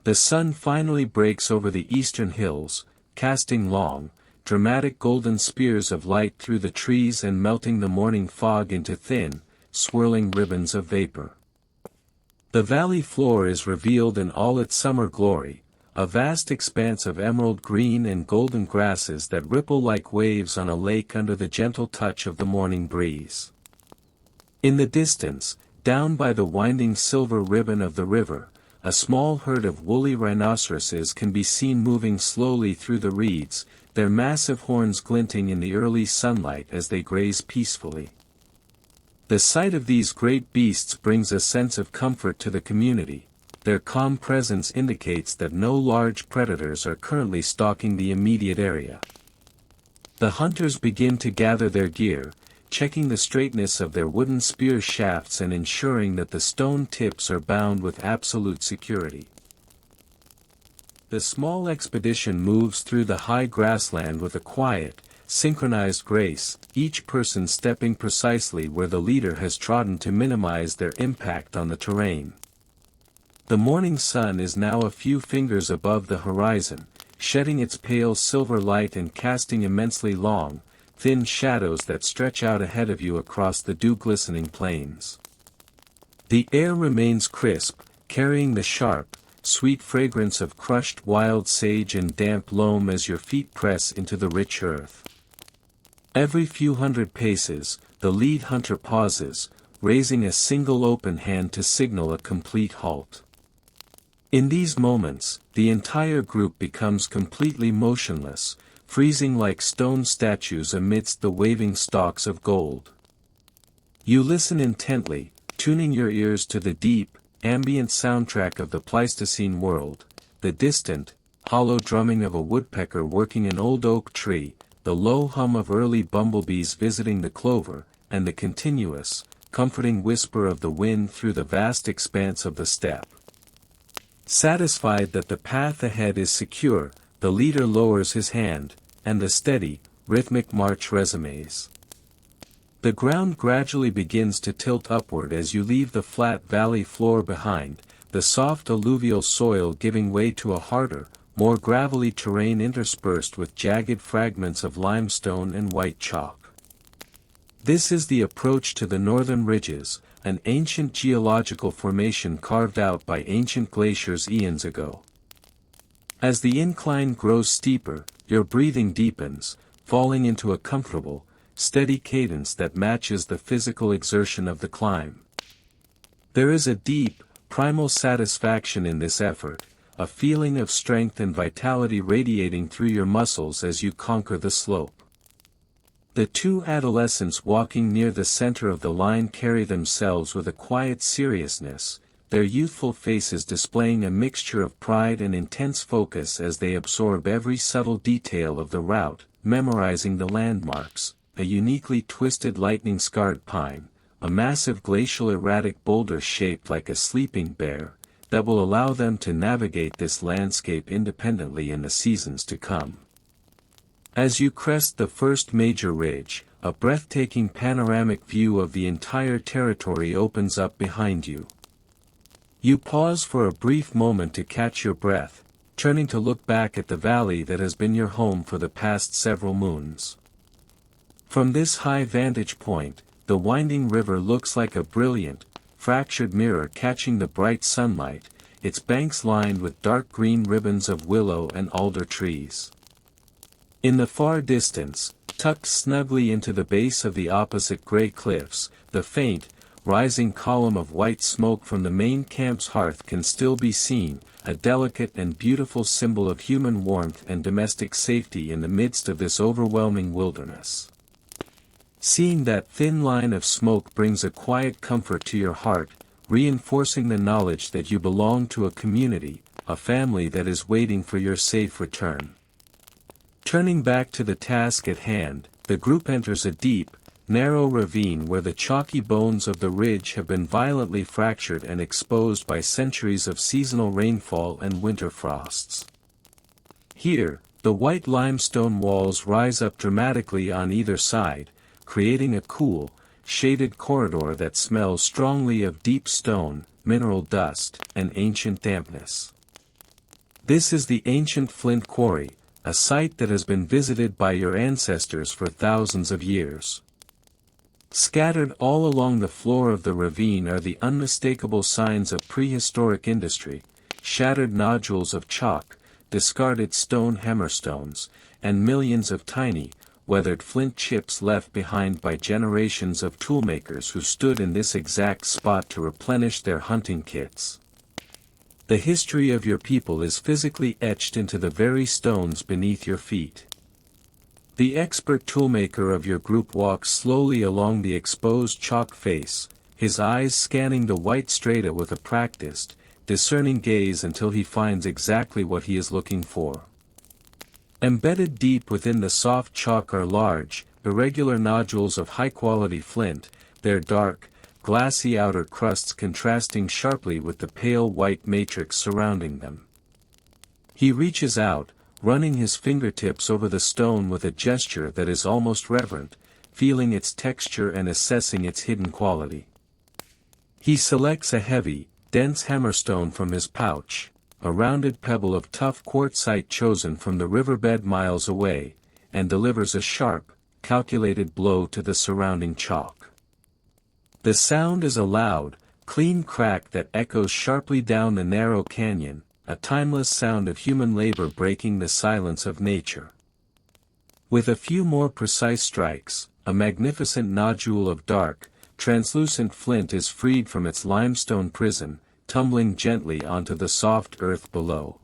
The sun finally breaks over the eastern hills, casting long, dramatic golden spears of light through the trees and melting the morning fog into thin, swirling ribbons of vapor. The valley floor is revealed in all its summer glory, a vast expanse of emerald green and golden grasses that ripple like waves on a lake under the gentle touch of the morning breeze. In the distance, down by the winding silver ribbon of the river, a small herd of woolly rhinoceroses can be seen moving slowly through the reeds, their massive horns glinting in the early sunlight as they graze peacefully. The sight of these great beasts brings a sense of comfort to the community. Their calm presence indicates that no large predators are currently stalking the immediate area. The hunters begin to gather their gear, checking the straightness of their wooden spear shafts and ensuring that the stone tips are bound with absolute security. The small expedition moves through the high grassland with a quiet, synchronized grace, each person stepping precisely where the leader has trodden to minimize their impact on the terrain. The morning sun is now a few fingers above the horizon, shedding its pale silver light and casting immensely long, thin shadows that stretch out ahead of you across the dew-glistening plains. The air remains crisp, carrying the sharp, sweet fragrance of crushed wild sage and damp loam as your feet press into the rich earth. Every few hundred paces, the lead hunter pauses, raising a single open hand to signal a complete halt. In these moments, the entire group becomes completely motionless, freezing like stone statues amidst the waving stalks of gold. You listen intently, tuning your ears to the deep, ambient soundtrack of the Pleistocene world, the distant, hollow drumming of a woodpecker working an old oak tree, the low hum of early bumblebees visiting the clover, and the continuous, comforting whisper of the wind through the vast expanse of the steppe. Satisfied that the path ahead is secure, the leader lowers his hand, and the steady, rhythmic march resumes. The ground gradually begins to tilt upward as you leave the flat valley floor behind, the soft alluvial soil giving way to a harder, more gravelly terrain interspersed with jagged fragments of limestone and white chalk. This is the approach to the northern ridges, an ancient geological formation carved out by ancient glaciers eons ago. As the incline grows steeper, your breathing deepens, falling into a comfortable, steady cadence that matches the physical exertion of the climb. There is a deep, primal satisfaction in this effort, a feeling of strength and vitality radiating through your muscles as you conquer the slope. The two adolescents walking near the center of the line carry themselves with a quiet seriousness, their youthful faces displaying a mixture of pride and intense focus as they absorb every subtle detail of the route, memorizing the landmarks, a uniquely twisted lightning-scarred pine, a massive glacial erratic boulder shaped like a sleeping bear, that will allow them to navigate this landscape independently in the seasons to come. As you crest the first major ridge, a breathtaking panoramic view of the entire territory opens up behind you. You pause for a brief moment to catch your breath, turning to look back at the valley that has been your home for the past several moons. From this high vantage point, the winding river looks like a brilliant, fractured mirror catching the bright sunlight, its banks lined with dark green ribbons of willow and alder trees. In the far distance, tucked snugly into the base of the opposite gray cliffs, the faint, rising column of white smoke from the main camp's hearth can still be seen, a delicate and beautiful symbol of human warmth and domestic safety in the midst of this overwhelming wilderness. Seeing that thin line of smoke brings a quiet comfort to your heart, reinforcing the knowledge that you belong to a community, a family that is waiting for your safe return. Turning back to the task at hand, the group enters a deep, narrow ravine where the chalky bones of the ridge have been violently fractured and exposed by centuries of seasonal rainfall and winter frosts. Here, the white limestone walls rise up dramatically on either side, creating a cool, shaded corridor that smells strongly of deep stone, mineral dust, and ancient dampness. This is the ancient flint quarry, a site that has been visited by your ancestors for thousands of years. Scattered all along the floor of the ravine are the unmistakable signs of prehistoric industry, shattered nodules of chalk, discarded stone hammerstones, and millions of tiny, weathered flint chips left behind by generations of toolmakers who stood in this exact spot to replenish their hunting kits. The history of your people is physically etched into the very stones beneath your feet. The expert toolmaker of your group walks slowly along the exposed chalk face, his eyes scanning the white strata with a practiced, discerning gaze until he finds exactly what he is looking for. Embedded deep within the soft chalk are large, irregular nodules of high-quality flint, their dark, glassy outer crusts contrasting sharply with the pale white matrix surrounding them. He reaches out, running his fingertips over the stone with a gesture that is almost reverent, feeling its texture and assessing its hidden quality. He selects a heavy, dense hammerstone from his pouch, a rounded pebble of tough quartzite chosen from the riverbed miles away, and delivers a sharp, calculated blow to the surrounding chalk. The sound is a loud, clean crack that echoes sharply down the narrow canyon, a timeless sound of human labor breaking the silence of nature. With a few more precise strikes, a magnificent nodule of dark, translucent flint is freed from its limestone prison, tumbling gently onto the soft earth below.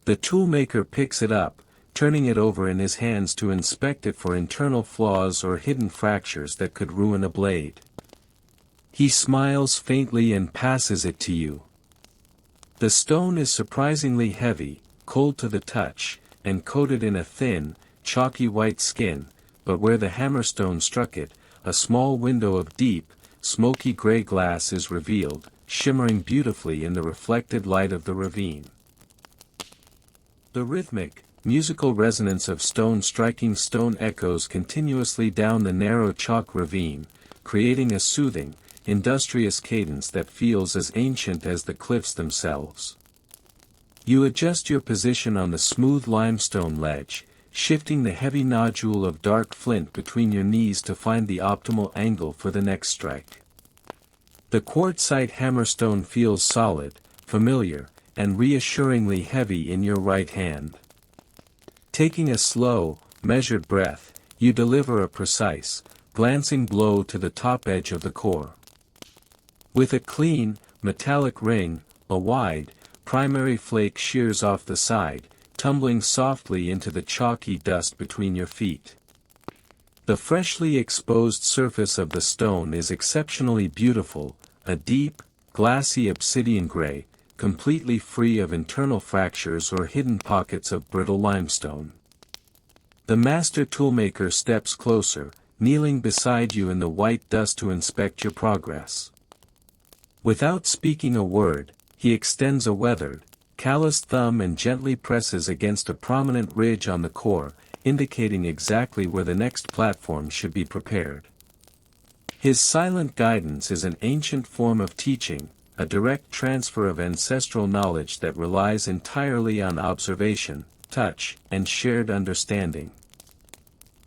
The toolmaker picks it up, turning it over in his hands to inspect it for internal flaws or hidden fractures that could ruin a blade. He smiles faintly and passes it to you. The stone is surprisingly heavy, cold to the touch, and coated in a thin, chalky white skin, but where the hammerstone struck it, a small window of deep, smoky gray glass is revealed, shimmering beautifully in the reflected light of the ravine. The rhythmic, musical resonance of stone striking stone echoes continuously down the narrow chalk ravine, creating a soothing, industrious cadence that feels as ancient as the cliffs themselves. You adjust your position on the smooth limestone ledge, shifting the heavy nodule of dark flint between your knees to find the optimal angle for the next strike. The quartzite hammerstone feels solid, familiar, and reassuringly heavy in your right hand. Taking a slow, measured breath, you deliver a precise, glancing blow to the top edge of the core. With a clean, metallic ring, a wide, primary flake shears off the side, tumbling softly into the chalky dust between your feet. The freshly exposed surface of the stone is exceptionally beautiful, a deep, glassy obsidian gray, completely free of internal fractures or hidden pockets of brittle limestone. The master toolmaker steps closer, kneeling beside you in the white dust to inspect your progress. Without speaking a word, he extends a weathered, calloused thumb and gently presses against a prominent ridge on the core, indicating exactly where the next platform should be prepared. His silent guidance is an ancient form of teaching, a direct transfer of ancestral knowledge that relies entirely on observation, touch, and shared understanding.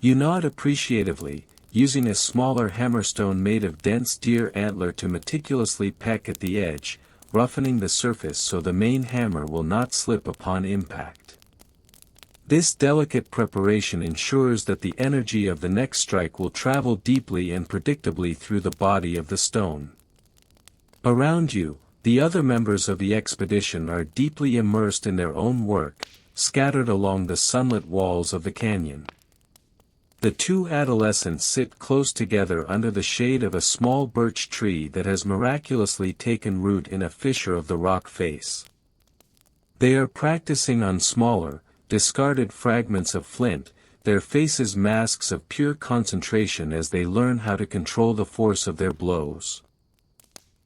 You nod appreciatively, using a smaller hammerstone made of dense deer antler to meticulously peck at the edge, roughening the surface so the main hammer will not slip upon impact. This delicate preparation ensures that the energy of the next strike will travel deeply and predictably through the body of the stone. Around you, the other members of the expedition are deeply immersed in their own work, scattered along the sunlit walls of the canyon. The two adolescents sit close together under the shade of a small birch tree that has miraculously taken root in a fissure of the rock face. They are practicing on smaller, discarded fragments of flint, their faces masks of pure concentration as they learn how to control the force of their blows.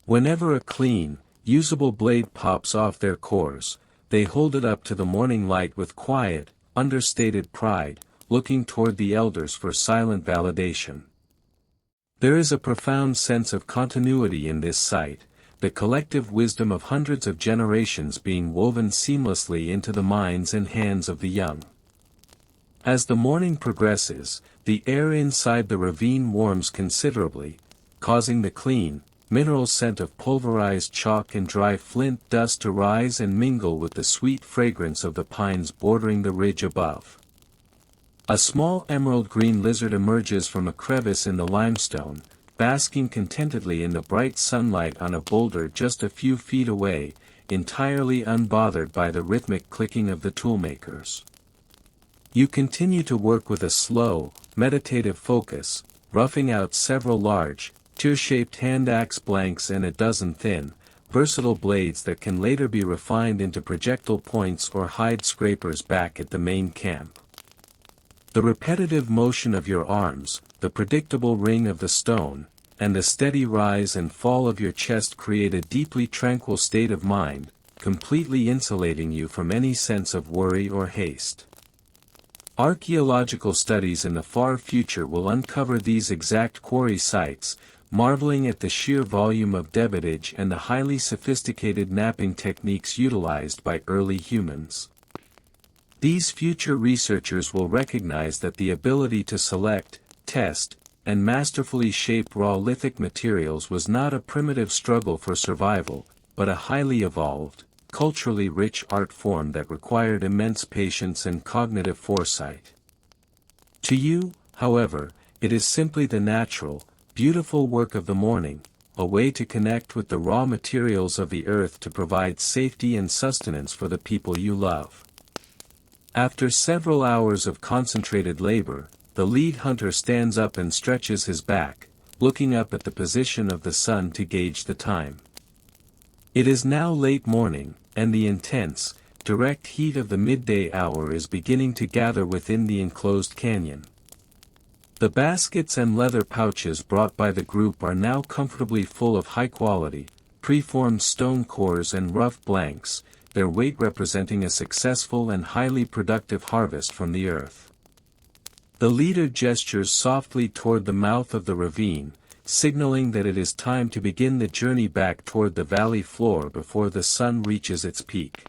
Whenever a clean, usable blade pops off their cores, they hold it up to the morning light with quiet, understated pride, looking toward the elders for silent validation. There is a profound sense of continuity in this sight, the collective wisdom of hundreds of generations being woven seamlessly into the minds and hands of the young. As the morning progresses, the air inside the ravine warms considerably, causing the clean, mineral scent of pulverized chalk and dry flint dust to rise and mingle with the sweet fragrance of the pines bordering the ridge above. A small emerald-green lizard emerges from a crevice in the limestone, basking contentedly in the bright sunlight on a boulder just a few feet away, entirely unbothered by the rhythmic clicking of the toolmakers. You continue to work with a slow, meditative focus, roughing out several large, tear-shaped hand-axe blanks and a dozen thin, versatile blades that can later be refined into projectile points or hide scrapers back at the main camp. The repetitive motion of your arms, the predictable ring of the stone, and the steady rise and fall of your chest create a deeply tranquil state of mind, completely insulating you from any sense of worry or haste. Archaeological studies in the far future will uncover these exact quarry sites, marveling at the sheer volume of debitage and the highly sophisticated knapping techniques utilized by early humans. These future researchers will recognize that the ability to select, test, and masterfully shape raw lithic materials was not a primitive struggle for survival, but a highly evolved, culturally rich art form that required immense patience and cognitive foresight. To you, however, it is simply the natural, beautiful work of the morning, a way to connect with the raw materials of the earth to provide safety and sustenance for the people you love. After several hours of concentrated labor, the lead hunter stands up and stretches his back, looking up at the position of the sun to gauge the time. It is now late morning, and the intense, direct heat of the midday hour is beginning to gather within the enclosed canyon. The baskets and leather pouches brought by the group are now comfortably full of high-quality, preformed stone cores and rough blanks, their weight representing a successful and highly productive harvest from the earth. The leader gestures softly toward the mouth of the ravine, signaling that it is time to begin the journey back toward the valley floor before the sun reaches its peak.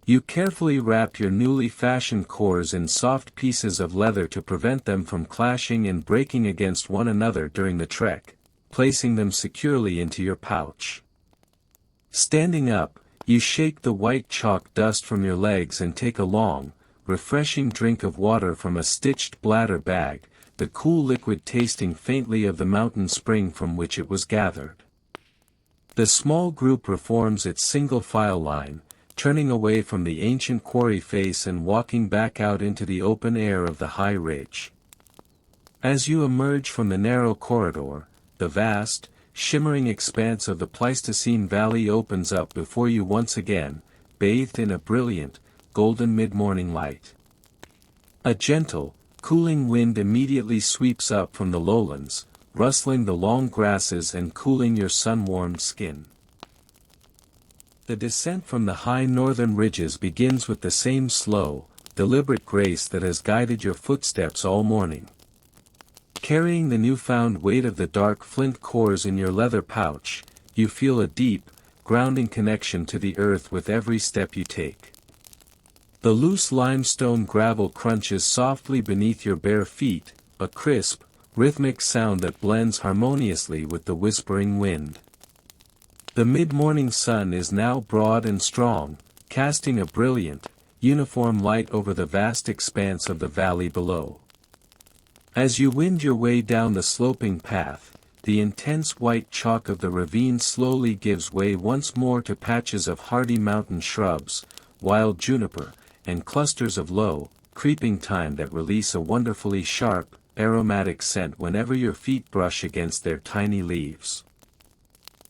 You carefully wrap your newly fashioned cores in soft pieces of leather to prevent them from clashing and breaking against one another during the trek, placing them securely into your pouch. Standing up, you shake the white chalk dust from your legs and take a long, refreshing drink of water from a stitched bladder bag, the cool liquid tasting faintly of the mountain spring from which it was gathered. The small group reforms its single file line, turning away from the ancient quarry face and walking back out into the open air of the high ridge. As you emerge from the narrow corridor, the vast, shimmering expanse of the Pleistocene Valley opens up before you once again, bathed in a brilliant, golden mid-morning light. A gentle, cooling wind immediately sweeps up from the lowlands, rustling the long grasses and cooling your sun-warmed skin. The descent from the high northern ridges begins with the same slow, deliberate grace that has guided your footsteps all morning. Carrying the newfound weight of the dark flint cores in your leather pouch, you feel a deep, grounding connection to the earth with every step you take. The loose limestone gravel crunches softly beneath your bare feet, a crisp, rhythmic sound that blends harmoniously with the whispering wind. The mid-morning sun is now broad and strong, casting a brilliant, uniform light over the vast expanse of the valley below. As you wind your way down the sloping path, the intense white chalk of the ravine slowly gives way once more to patches of hardy mountain shrubs, wild juniper, and clusters of low, creeping thyme that release a wonderfully sharp, aromatic scent whenever your feet brush against their tiny leaves.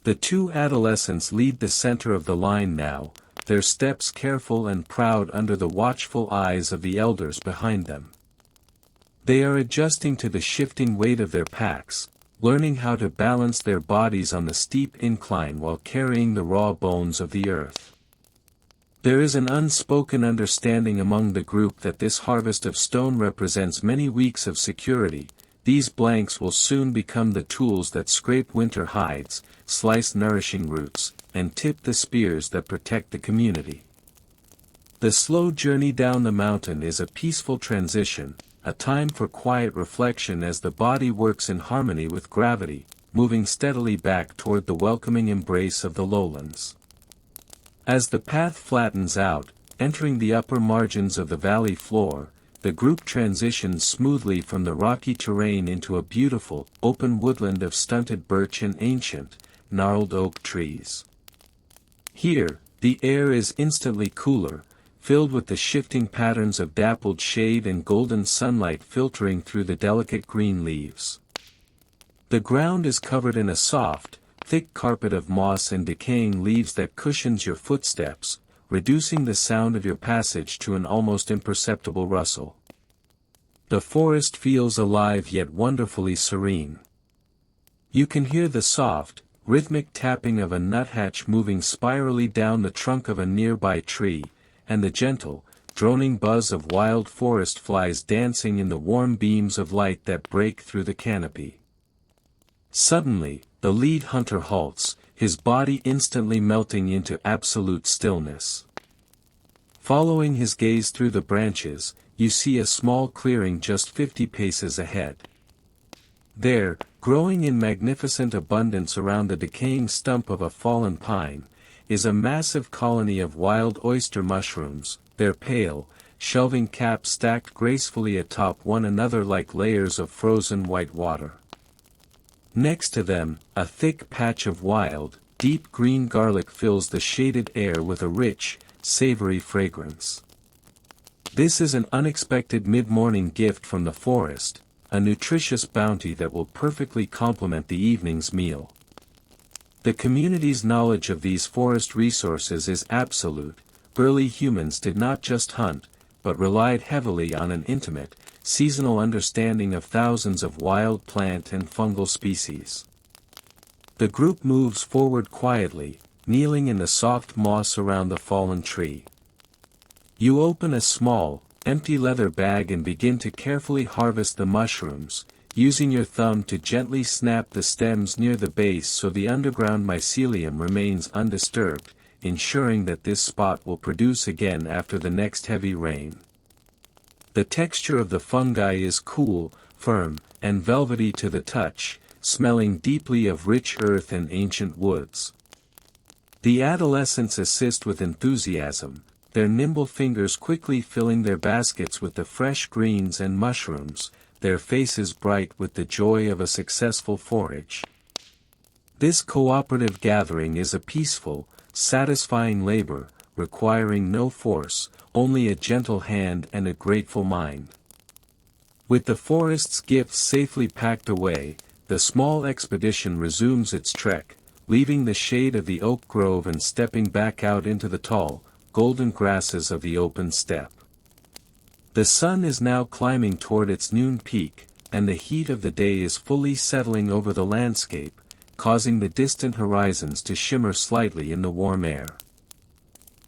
The two adolescents lead the center of the line now, their steps careful and proud under the watchful eyes of the elders behind them. They are adjusting to the shifting weight of their packs, learning how to balance their bodies on the steep incline while carrying the raw bones of the earth. There is an unspoken understanding among the group that this harvest of stone represents many weeks of security. These blanks will soon become the tools that scrape winter hides, slice nourishing roots, and tip the spears that protect the community. The slow journey down the mountain is a peaceful transition, a time for quiet reflection as the body works in harmony with gravity, moving steadily back toward the welcoming embrace of the lowlands. As the path flattens out, entering the upper margins of the valley floor, the group transitions smoothly from the rocky terrain into a beautiful, open woodland of stunted birch and ancient, gnarled oak trees. Here, the air is instantly cooler, filled with the shifting patterns of dappled shade and golden sunlight filtering through the delicate green leaves. The ground is covered in a soft, thick carpet of moss and decaying leaves that cushions your footsteps, reducing the sound of your passage to an almost imperceptible rustle. The forest feels alive yet wonderfully serene. You can hear the soft, rhythmic tapping of a nuthatch moving spirally down the trunk of a nearby tree, and the gentle, droning buzz of wild forest flies dancing in the warm beams of light that break through the canopy. Suddenly, the lead hunter halts, his body instantly melting into absolute stillness. Following his gaze through the branches, you see a small clearing just 50 paces ahead. There, growing in magnificent abundance around the decaying stump of a fallen pine, is a massive colony of wild oyster mushrooms, their pale, shelving caps stacked gracefully atop one another like layers of frozen white water. Next to them, a thick patch of wild, deep green garlic fills the shaded air with a rich, savory fragrance. This is an unexpected mid-morning gift from the forest, a nutritious bounty that will perfectly complement the evening's meal. The community's knowledge of these forest resources is absolute. Early humans did not just hunt, but relied heavily on an intimate, seasonal understanding of thousands of wild plant and fungal species. The group moves forward quietly, kneeling in the soft moss around the fallen tree. You open a small, empty leather bag and begin to carefully harvest the mushrooms, using your thumb to gently snap the stems near the base so the underground mycelium remains undisturbed, ensuring that this spot will produce again after the next heavy rain. The texture of the fungi is cool, firm, and velvety to the touch, smelling deeply of rich earth and ancient woods. The adolescents assist with enthusiasm, their nimble fingers quickly filling their baskets with the fresh greens and mushrooms, their faces bright with the joy of a successful forage. This cooperative gathering is a peaceful, satisfying labor, requiring no force, only a gentle hand and a grateful mind. With the forest's gifts safely packed away, the small expedition resumes its trek, leaving the shade of the oak grove and stepping back out into the tall, golden grasses of the open steppe. The sun is now climbing toward its noon peak, and the heat of the day is fully settling over the landscape, causing the distant horizons to shimmer slightly in the warm air.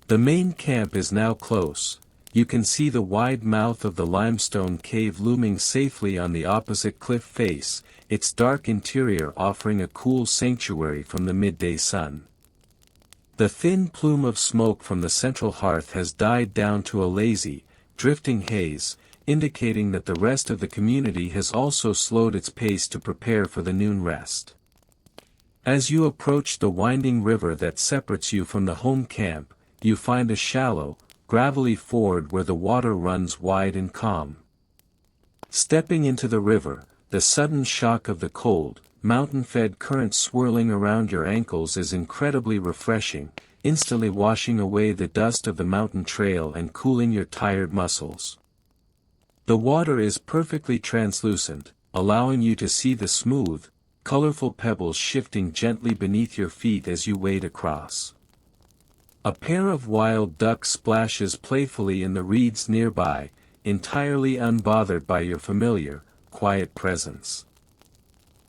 The main camp is now close, you can see the wide mouth of the limestone cave looming safely on the opposite cliff face, its dark interior offering a cool sanctuary from the midday sun. The thin plume of smoke from the central hearth has died down to a lazy, drifting haze, indicating that the rest of the community has also slowed its pace to prepare for the noon rest. As you approach the winding river that separates you from the home camp, you find a shallow, gravelly ford where the water runs wide and calm. Stepping into the river, the sudden shock of the cold, mountain-fed current swirling around your ankles is incredibly refreshing, instantly washing away the dust of the mountain trail and cooling your tired muscles. The water is perfectly translucent, allowing you to see the smooth, colorful pebbles shifting gently beneath your feet as you wade across. A pair of wild ducks splashes playfully in the reeds nearby, entirely unbothered by your familiar, quiet presence.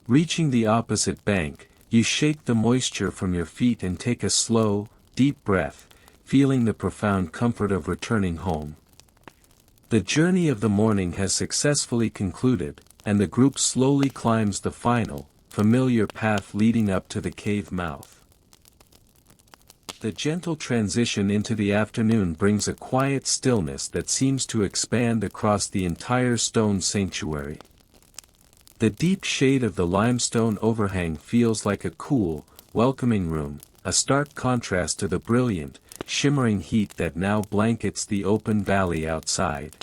Reaching the opposite bank, you shake the moisture from your feet and take a slow, deep breath, feeling the profound comfort of returning home. The journey of the morning has successfully concluded, and the group slowly climbs the final, familiar path leading up to the cave mouth. The gentle transition into the afternoon brings a quiet stillness that seems to expand across the entire stone sanctuary. The deep shade of the limestone overhang feels like a cool, welcoming room, a stark contrast to the brilliant, shimmering heat that now blankets the open valley outside.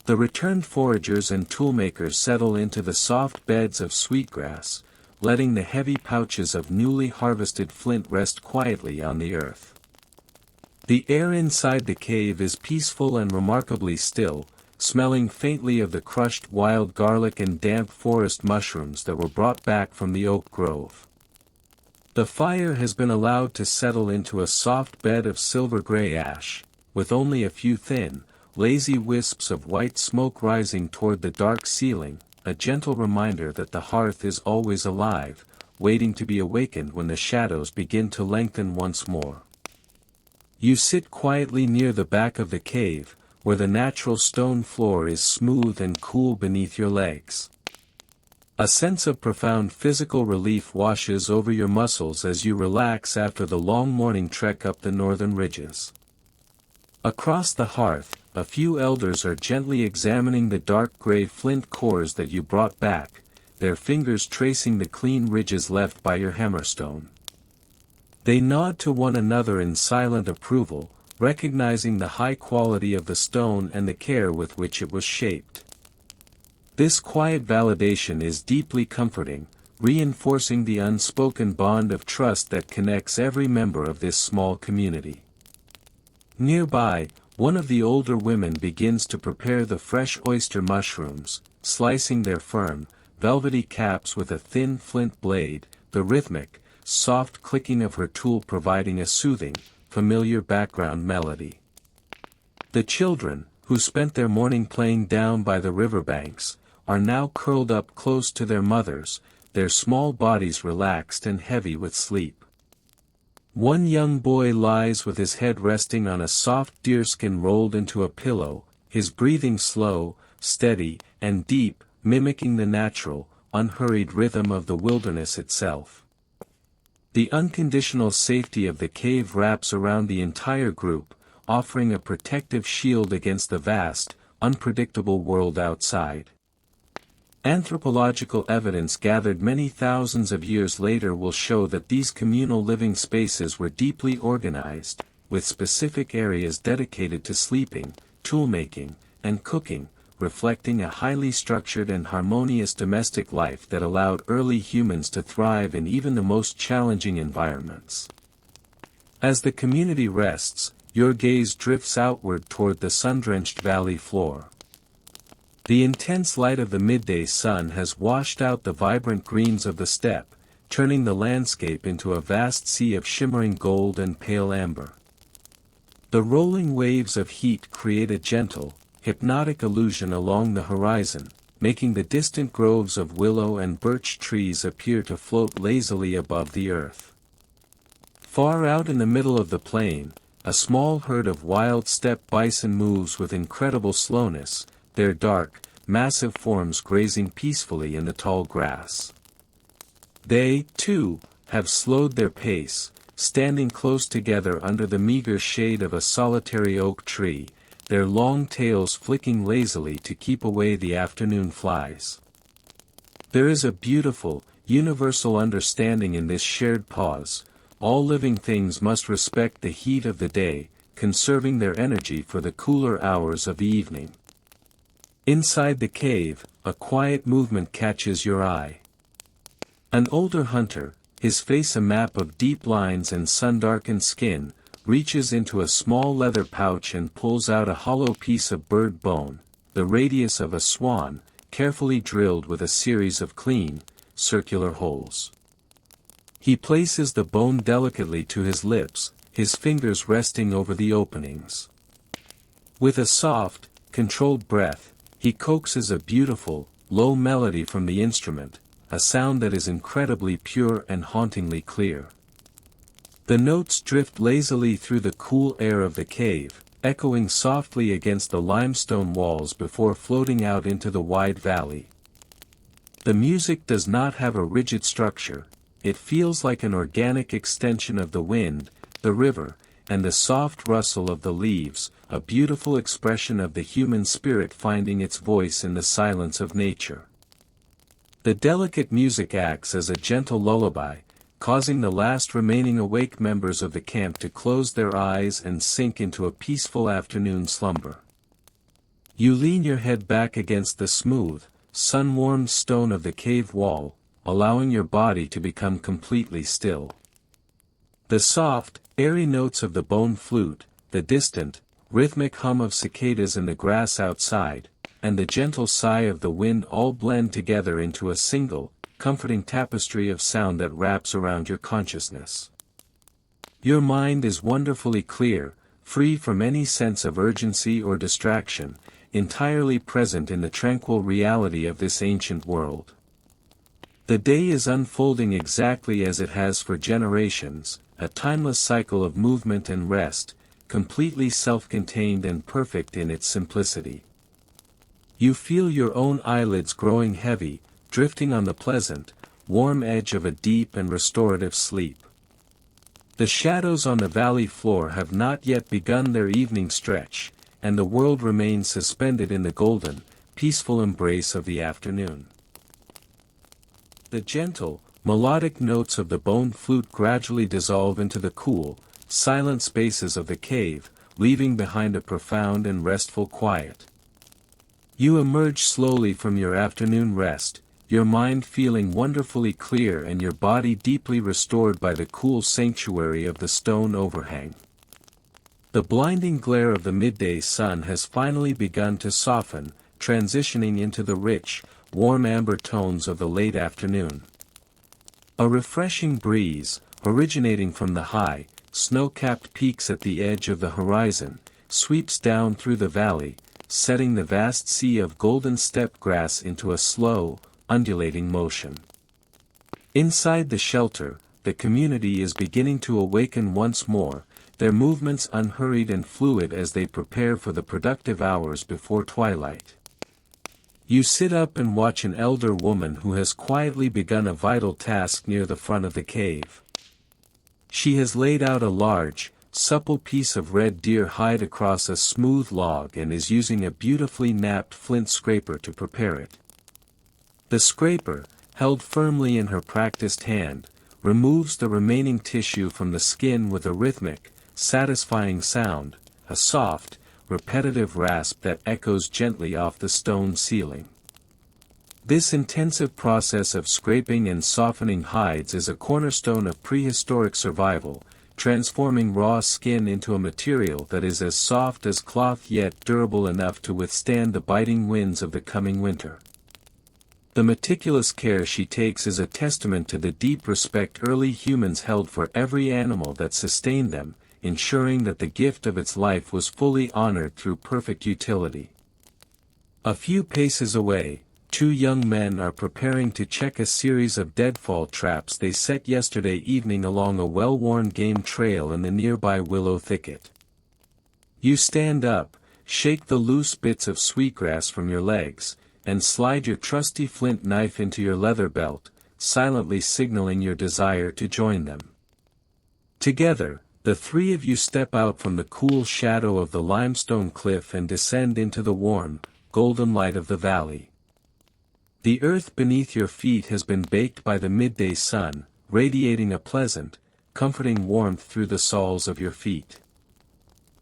The returned foragers and toolmakers settle into the soft beds of sweetgrass, letting the heavy pouches of newly harvested flint rest quietly on the earth. The air inside the cave is peaceful and remarkably still, smelling faintly of the crushed wild garlic and damp forest mushrooms that were brought back from the oak grove. The fire has been allowed to settle into a soft bed of silver-gray ash, with only a few thin, lazy wisps of white smoke rising toward the dark ceiling, a gentle reminder that the hearth is always alive, waiting to be awakened when the shadows begin to lengthen once more. You sit quietly near the back of the cave, where the natural stone floor is smooth and cool beneath your legs. A sense of profound physical relief washes over your muscles as you relax after the long morning trek up the northern ridges. Across the hearth, a few elders are gently examining the dark gray flint cores that you brought back, their fingers tracing the clean ridges left by your hammerstone. They nod to one another in silent approval, recognizing the high quality of the stone and the care with which it was shaped. This quiet validation is deeply comforting, reinforcing the unspoken bond of trust that connects every member of this small community. Nearby, one of the older women begins to prepare the fresh oyster mushrooms, slicing their firm, velvety caps with a thin flint blade, the rhythmic, soft clicking of her tool providing a soothing, familiar background melody. The children, who spent their morning playing down by the riverbanks, are now curled up close to their mothers, their small bodies relaxed and heavy with sleep. One young boy lies with his head resting on a soft deerskin rolled into a pillow, his breathing slow, steady, and deep, mimicking the natural, unhurried rhythm of the wilderness itself. The unconditional safety of the cave wraps around the entire group, offering a protective shield against the vast, unpredictable world outside. Anthropological evidence gathered many thousands of years later will show that these communal living spaces were deeply organized, with specific areas dedicated to sleeping, toolmaking, and cooking, reflecting a highly structured and harmonious domestic life that allowed early humans to thrive in even the most challenging environments. As the community rests, your gaze drifts outward toward the sun-drenched valley floor. The intense light of the midday sun has washed out the vibrant greens of the steppe, turning the landscape into a vast sea of shimmering gold and pale amber. The rolling waves of heat create a gentle, hypnotic illusion along the horizon, making the distant groves of willow and birch trees appear to float lazily above the earth. Far out in the middle of the plain, a small herd of wild steppe bison moves with incredible slowness, their dark, massive forms grazing peacefully in the tall grass. They, too, have slowed their pace, standing close together under the meager shade of a solitary oak tree, their long tails flicking lazily to keep away the afternoon flies. There is a beautiful, universal understanding in this shared pause. All living things must respect the heat of the day, conserving their energy for the cooler hours of the evening. Inside the cave, a quiet movement catches your eye. An older hunter, his face a map of deep lines and sun-darkened skin, reaches into a small leather pouch and pulls out a hollow piece of bird bone, the radius of a swan, carefully drilled with a series of clean, circular holes. He places the bone delicately to his lips, his fingers resting over the openings. With a soft, controlled breath, he coaxes a beautiful, low melody from the instrument, a sound that is incredibly pure and hauntingly clear. The notes drift lazily through the cool air of the cave, echoing softly against the limestone walls before floating out into the wide valley. The music does not have a rigid structure, it feels like an organic extension of the wind, the river, and the soft rustle of the leaves, a beautiful expression of the human spirit finding its voice in the silence of nature. The delicate music acts as a gentle lullaby, causing the last remaining awake members of the camp to close their eyes and sink into a peaceful afternoon slumber. You lean your head back against the smooth, sun-warmed stone of the cave wall, allowing your body to become completely still. The soft, airy notes of the bone flute, the distant, rhythmic hum of cicadas in the grass outside, and the gentle sigh of the wind all blend together into a single, comforting tapestry of sound that wraps around your consciousness. Your mind is wonderfully clear, free from any sense of urgency or distraction, entirely present in the tranquil reality of this ancient world. The day is unfolding exactly as it has for generations, a timeless cycle of movement and rest, completely self-contained and perfect in its simplicity. You feel your own eyelids growing heavy, drifting on the pleasant, warm edge of a deep and restorative sleep. The shadows on the valley floor have not yet begun their evening stretch, and the world remains suspended in the golden, peaceful embrace of the afternoon. The gentle, melodic notes of the bone flute gradually dissolve into the cool, silent spaces of the cave, leaving behind a profound and restful quiet. You emerge slowly from your afternoon rest, your mind feeling wonderfully clear and your body deeply restored by the cool sanctuary of the stone overhang. The blinding glare of the midday sun has finally begun to soften, transitioning into the rich, warm amber tones of the late afternoon. A refreshing breeze, originating from the high, snow-capped peaks at the edge of the horizon, sweeps down through the valley, setting the vast sea of golden steppe grass into a slow, undulating motion. Inside the shelter, the community is beginning to awaken once more, their movements unhurried and fluid as they prepare for the productive hours before twilight. You sit up and watch an elder woman who has quietly begun a vital task near the front of the cave. She has laid out a large, supple piece of red deer hide across a smooth log and is using a beautifully knapped flint scraper to prepare it. The scraper, held firmly in her practiced hand, removes the remaining tissue from the skin with a rhythmic, satisfying sound, a soft, repetitive rasp that echoes gently off the stone ceiling. This intensive process of scraping and softening hides is a cornerstone of prehistoric survival, transforming raw skin into a material that is as soft as cloth yet durable enough to withstand the biting winds of the coming winter. The meticulous care she takes is a testament to the deep respect early humans held for every animal that sustained them, ensuring that the gift of its life was fully honored through perfect utility. A few paces away, Two young men are preparing to check a series of deadfall traps they set yesterday evening along a well-worn game trail in the nearby willow thicket. You stand up, shake the loose bits of sweetgrass from your legs, and slide your trusty flint knife into your leather belt, silently signaling your desire to join them. Together, the three of you step out from the cool shadow of the limestone cliff and descend into the warm, golden light of the valley. The earth beneath your feet has been baked by the midday sun, radiating a pleasant, comforting warmth through the soles of your feet.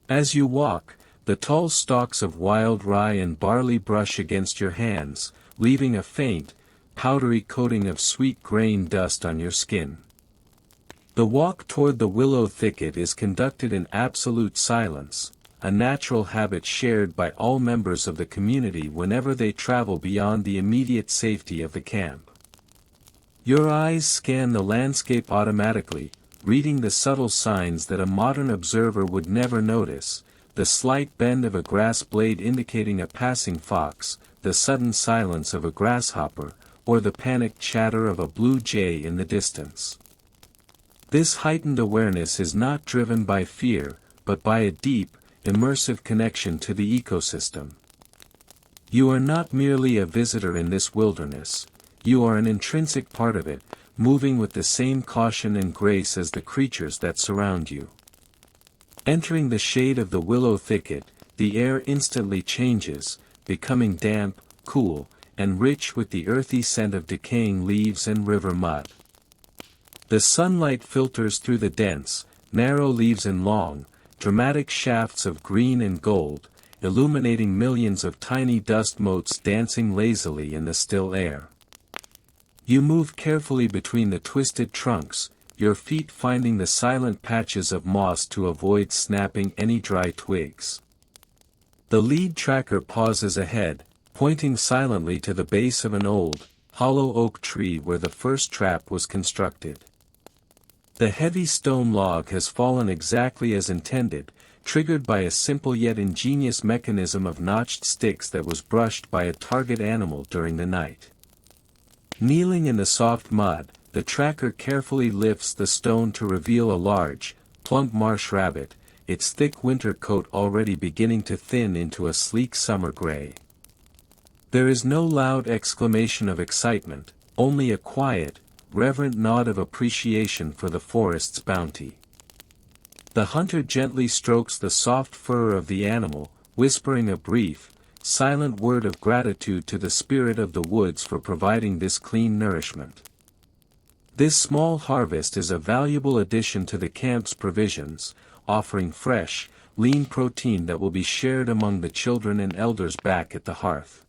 As you walk, the tall stalks of wild rye and barley brush against your hands, leaving a faint, powdery coating of sweet grain dust on your skin. The walk toward the willow thicket is conducted in absolute silence, a natural habit shared by all members of the community whenever they travel beyond the immediate safety of the camp. Your eyes scan the landscape automatically, reading the subtle signs that a modern observer would never notice, the slight bend of a grass blade indicating a passing fox, the sudden silence of a grasshopper, or the panicked chatter of a blue jay in the distance. This heightened awareness is not driven by fear, but by a deep, immersive connection to the ecosystem. You are not merely a visitor in this wilderness, you are an intrinsic part of it, moving with the same caution and grace as the creatures that surround you. Entering the shade of the willow thicket, the air instantly changes, becoming damp, cool, and rich with the earthy scent of decaying leaves and river mud. The sunlight filters through the dense, narrow leaves in long, dramatic shafts of green and gold, illuminating millions of tiny dust motes dancing lazily in the still air. You move carefully between the twisted trunks, your feet finding the silent patches of moss to avoid snapping any dry twigs. The lead tracker pauses ahead, pointing silently to the base of an old, hollow oak tree where the first trap was constructed. The heavy stone log has fallen exactly as intended, triggered by a simple yet ingenious mechanism of notched sticks that was brushed by a target animal during the night. Kneeling in the soft mud, the tracker carefully lifts the stone to reveal a large, plump marsh rabbit, its thick winter coat already beginning to thin into a sleek summer gray. There is no loud exclamation of excitement, only a quiet, reverent nod of appreciation for the forest's bounty. The hunter gently strokes the soft fur of the animal, whispering a brief, silent word of gratitude to the spirit of the woods for providing this clean nourishment. This small harvest is a valuable addition to the camp's provisions, offering fresh, lean protein that will be shared among the children and elders back at the hearth.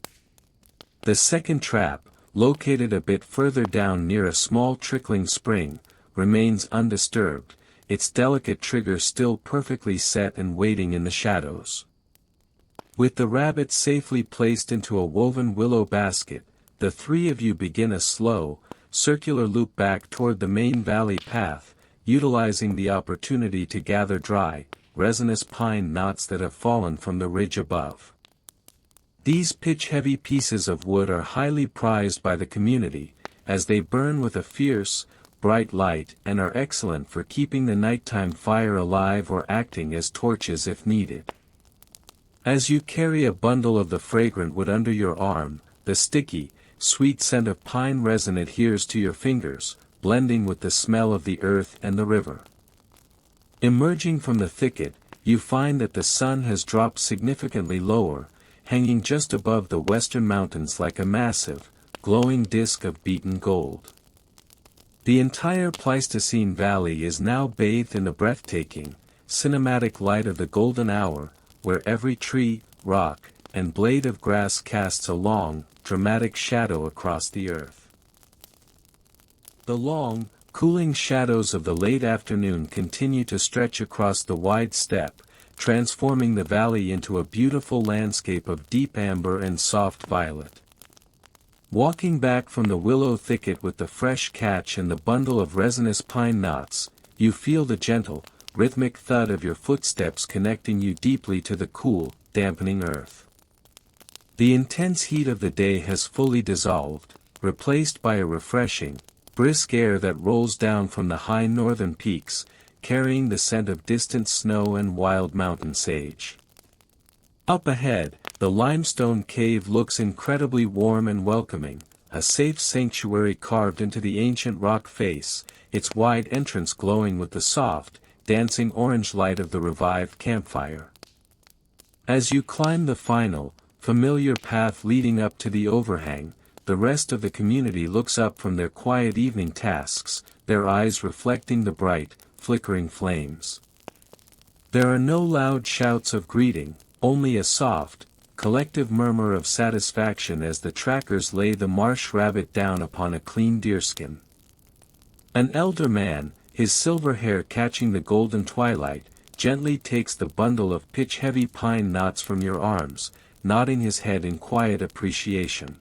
The second trap, located a bit further down near a small trickling spring, remains undisturbed, its delicate trigger still perfectly set and waiting in the shadows. With the rabbit safely placed into a woven willow basket, the three of you begin a slow, circular loop back toward the main valley path, utilizing the opportunity to gather dry, resinous pine knots that have fallen from the ridge above. These pitch-heavy pieces of wood are highly prized by the community, as they burn with a fierce, bright light and are excellent for keeping the nighttime fire alive or acting as torches if needed. As you carry a bundle of the fragrant wood under your arm, the sticky, sweet scent of pine resin adheres to your fingers, blending with the smell of the earth and the river. Emerging from the thicket, you find that the sun has dropped significantly lower, hanging just above the western mountains like a massive, glowing disk of beaten gold. The entire Pleistocene Valley is now bathed in the breathtaking, cinematic light of the golden hour, where every tree, rock, and blade of grass casts a long, dramatic shadow across the earth. The long, cooling shadows of the late afternoon continue to stretch across the wide steppe, transforming the valley into a beautiful landscape of deep amber and soft violet. Walking back from the willow thicket with the fresh catch and the bundle of resinous pine knots, you feel the gentle, rhythmic thud of your footsteps connecting you deeply to the cool, dampening earth. The intense heat of the day has fully dissolved, replaced by a refreshing, brisk air that rolls down from the high northern peaks, carrying the scent of distant snow and wild mountain sage. Up ahead, the limestone cave looks incredibly warm and welcoming, a safe sanctuary carved into the ancient rock face, its wide entrance glowing with the soft, dancing orange light of the revived campfire. As you climb the final, familiar path leading up to the overhang, the rest of the community looks up from their quiet evening tasks, their eyes reflecting the bright, flickering flames. There are no loud shouts of greeting, only a soft, collective murmur of satisfaction as the trackers lay the marsh rabbit down upon a clean deerskin. An elder man, his silver hair catching the golden twilight, gently takes the bundle of pitch-heavy pine knots from your arms, nodding his head in quiet appreciation.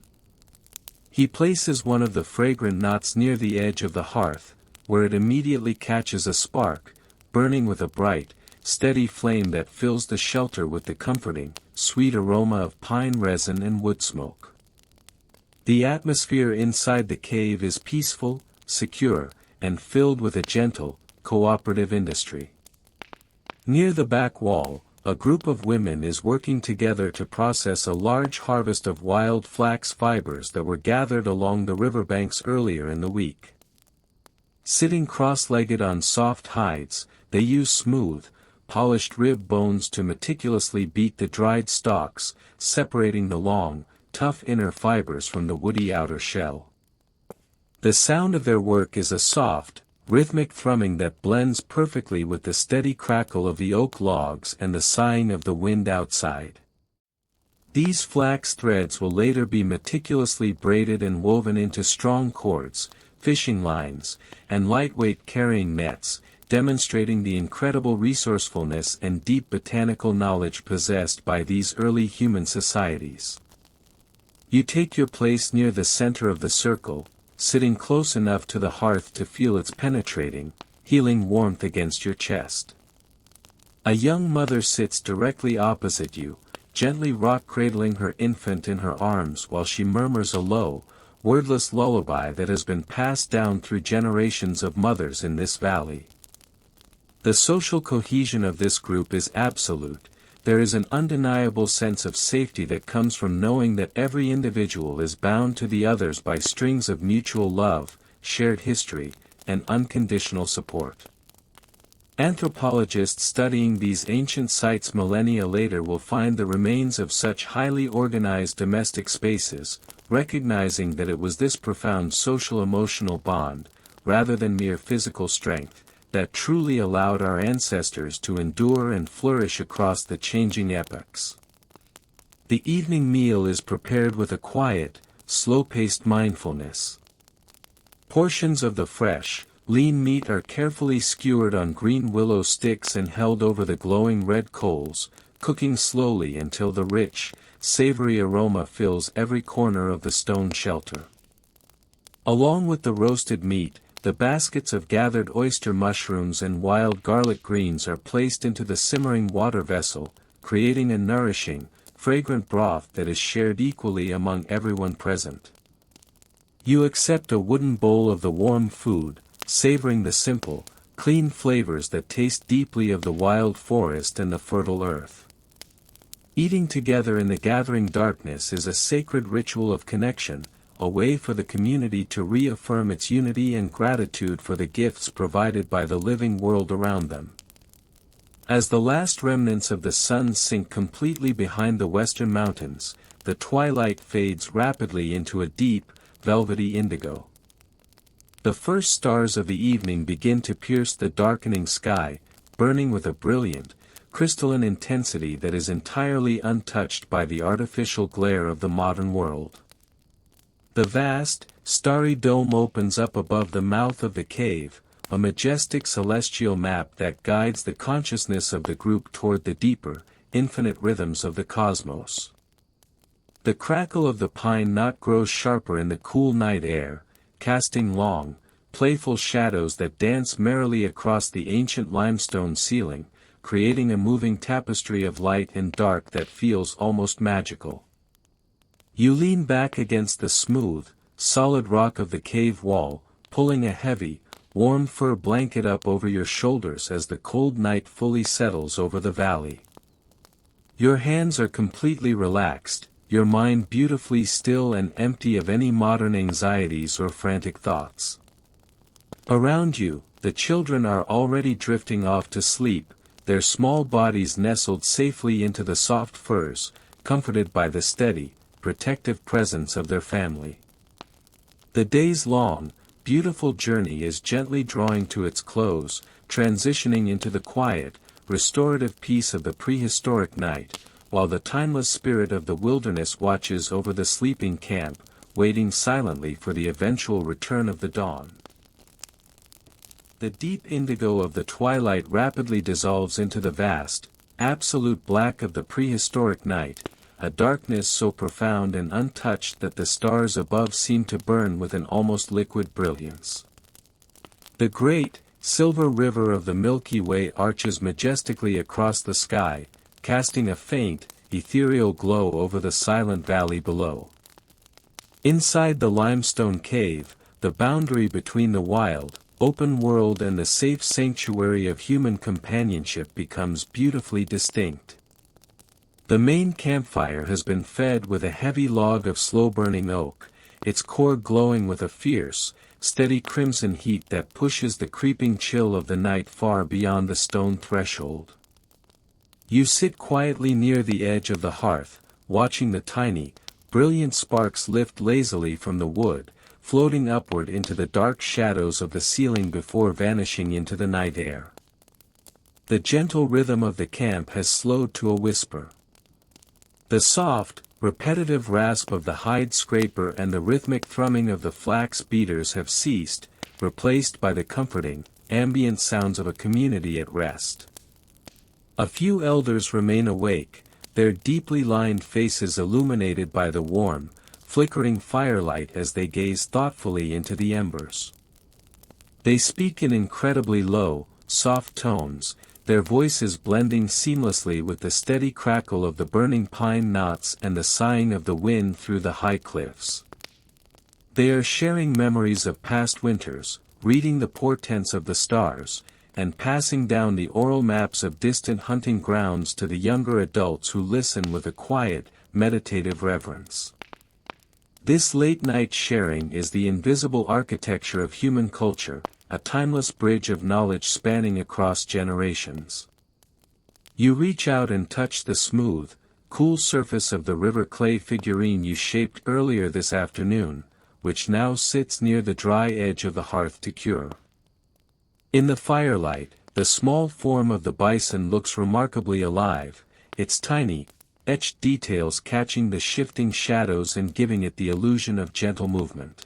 He places one of the fragrant knots near the edge of the hearth, where it immediately catches a spark, burning with a bright, steady flame that fills the shelter with the comforting, sweet aroma of pine resin and wood smoke. The atmosphere inside the cave is peaceful, secure, and filled with a gentle, cooperative industry. Near the back wall, a group of women is working together to process a large harvest of wild flax fibers that were gathered along the riverbanks earlier in the week. Sitting cross-legged on soft hides, they use smooth, polished rib bones to meticulously beat the dried stalks, separating the long, tough inner fibers from the woody outer shell. The sound of their work is a soft, rhythmic thrumming that blends perfectly with the steady crackle of the oak logs and the sighing of the wind outside. These flax threads will later be meticulously braided and woven into strong cords, fishing lines, and lightweight carrying nets, demonstrating the incredible resourcefulness and deep botanical knowledge possessed by these early human societies. You take your place near the center of the circle, sitting close enough to the hearth to feel its penetrating, healing warmth against your chest. A young mother sits directly opposite you, gently rock-cradling her infant in her arms while she murmurs a low, wordless lullaby that has been passed down through generations of mothers in this valley. The social cohesion of this group is absolute. There is an undeniable sense of safety that comes from knowing that every individual is bound to the others by strings of mutual love, shared history, and unconditional support. Anthropologists studying these ancient sites millennia later will find the remains of such highly organized domestic spaces, recognizing that it was this profound social-emotional bond, rather than mere physical strength, that truly allowed our ancestors to endure and flourish across the changing epochs. The evening meal is prepared with a quiet, slow-paced mindfulness. Portions of the fresh, lean meat are carefully skewered on green willow sticks and held over the glowing red coals, cooking slowly until the rich, savory aroma fills every corner of the stone shelter. Along with the roasted meat, the baskets of gathered oyster mushrooms and wild garlic greens are placed into the simmering water vessel, creating a nourishing, fragrant broth that is shared equally among everyone present. You accept a wooden bowl of the warm food, savoring the simple, clean flavors that taste deeply of the wild forest and the fertile earth. Eating together in the gathering darkness is a sacred ritual of connection, a way for the community to reaffirm its unity and gratitude for the gifts provided by the living world around them. As the last remnants of the sun sink completely behind the western mountains, the twilight fades rapidly into a deep, velvety indigo. The first stars of the evening begin to pierce the darkening sky, burning with a brilliant, crystalline intensity that is entirely untouched by the artificial glare of the modern world. The vast, starry dome opens up above the mouth of the cave, a majestic celestial map that guides the consciousness of the group toward the deeper, infinite rhythms of the cosmos. The crackle of the pine knot grows sharper in the cool night air, casting long, playful shadows that dance merrily across the ancient limestone ceiling, creating a moving tapestry of light and dark that feels almost magical. You lean back against the smooth, solid rock of the cave wall, pulling a heavy, warm fur blanket up over your shoulders as the cold night fully settles over the valley. Your hands are completely relaxed, your mind beautifully still and empty of any modern anxieties or frantic thoughts. Around you, the children are already drifting off to sleep, their small bodies nestled safely into the soft furs, comforted by the steady, protective presence of their family. The day's long, beautiful journey is gently drawing to its close, transitioning into the quiet, restorative peace of the prehistoric night, while the timeless spirit of the wilderness watches over the sleeping camp, waiting silently for the eventual return of the dawn. The deep indigo of the twilight rapidly dissolves into the vast, absolute black of the prehistoric night, a darkness so profound and untouched that the stars above seem to burn with an almost liquid brilliance. The great, silver river of the Milky Way arches majestically across the sky, casting a faint, ethereal glow over the silent valley below. Inside the limestone cave, the boundary between the wild, open world and the safe sanctuary of human companionship becomes beautifully distinct. The main campfire has been fed with a heavy log of slow-burning oak, its core glowing with a fierce, steady crimson heat that pushes the creeping chill of the night far beyond the stone threshold. You sit quietly near the edge of the hearth, watching the tiny, brilliant sparks lift lazily from the wood, floating upward into the dark shadows of the ceiling before vanishing into the night air. The gentle rhythm of the camp has slowed to a whisper. The soft, repetitive rasp of the hide scraper and the rhythmic thrumming of the flax beaters have ceased, replaced by the comforting, ambient sounds of a community at rest. A few elders remain awake, their deeply lined faces illuminated by the warm, flickering firelight as they gaze thoughtfully into the embers. They speak in incredibly low, soft tones, their voices blending seamlessly with the steady crackle of the burning pine knots and the sighing of the wind through the high cliffs. They are sharing memories of past winters, reading the portents of the stars, and passing down the oral maps of distant hunting grounds to the younger adults who listen with a quiet, meditative reverence. This late-night sharing is the invisible architecture of human culture, a timeless bridge of knowledge spanning across generations. You reach out and touch the smooth, cool surface of the river clay figurine you shaped earlier this afternoon, which now sits near the dry edge of the hearth to cure. In the firelight, the small form of the bison looks remarkably alive, its tiny, etched details catching the shifting shadows and giving it the illusion of gentle movement.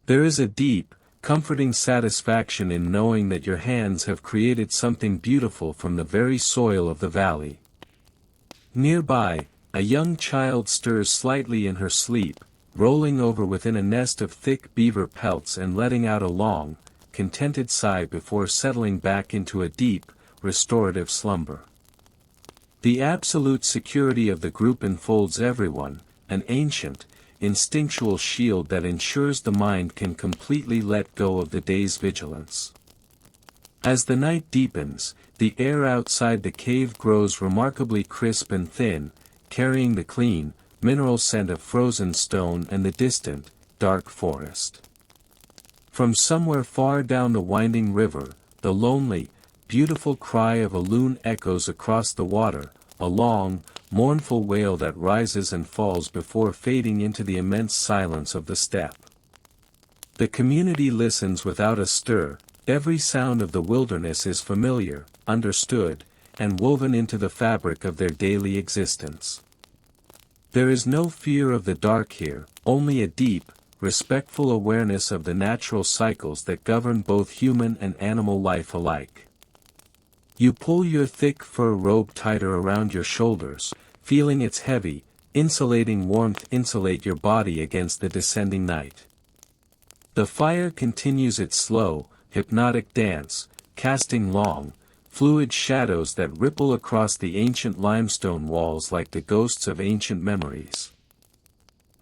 There is a deep, comforting satisfaction in knowing that your hands have created something beautiful from the very soil of the valley. Nearby, a young child stirs slightly in her sleep, rolling over within a nest of thick beaver pelts and letting out a long, contented sigh before settling back into a deep, restorative slumber. The absolute security of the group enfolds everyone, an ancient, instinctual shield that ensures the mind can completely let go of the day's vigilance. As the night deepens, the air outside the cave grows remarkably crisp and thin, carrying the clean, mineral scent of frozen stone and the distant, dark forest. From somewhere far down the winding river, the lonely, beautiful cry of a loon echoes across the water, a long, mournful wail that rises and falls before fading into the immense silence of the steppe. The community listens without a stir, every sound of the wilderness is familiar, understood, and woven into the fabric of their daily existence. There is no fear of the dark here, only a deep, respectful awareness of the natural cycles that govern both human and animal life alike. You pull your thick fur robe tighter around your shoulders, feeling its heavy, insulating warmth insulate your body against the descending night. The fire continues its slow, hypnotic dance, casting long, fluid shadows that ripple across the ancient limestone walls like the ghosts of ancient memories.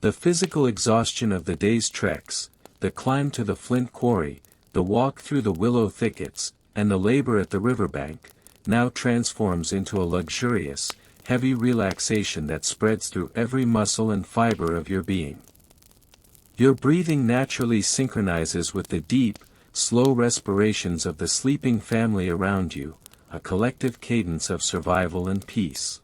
The physical exhaustion of the day's treks, the climb to the flint quarry, the walk through the willow thickets, and the labor at the riverbank, now transforms into a luxurious, heavy relaxation that spreads through every muscle and fiber of your being. Your breathing naturally synchronizes with the deep, slow respirations of the sleeping family around you, a collective cadence of survival and peace.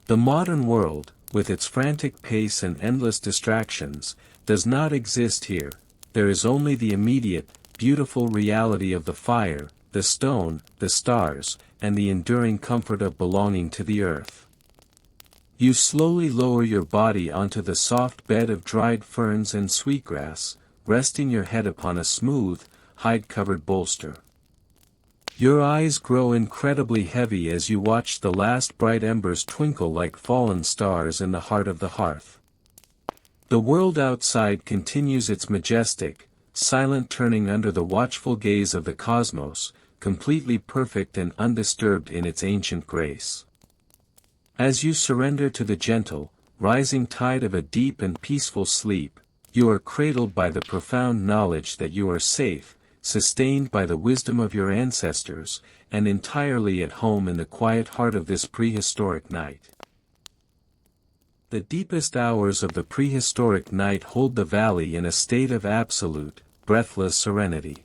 The modern world, with its frantic pace and endless distractions, does not exist here. There is only the immediate, beautiful reality of the fire, the stone, the stars, and the enduring comfort of belonging to the earth. You slowly lower your body onto the soft bed of dried ferns and sweetgrass, resting your head upon a smooth, hide-covered bolster. Your eyes grow incredibly heavy as you watch the last bright embers twinkle like fallen stars in the heart of the hearth. The world outside continues its majestic, silent turning under the watchful gaze of the cosmos, completely perfect and undisturbed in its ancient grace. As you surrender to the gentle, rising tide of a deep and peaceful sleep, you are cradled by the profound knowledge that you are safe, sustained by the wisdom of your ancestors, and entirely at home in the quiet heart of this prehistoric night. The deepest hours of the prehistoric night hold the valley in a state of absolute, breathless serenity.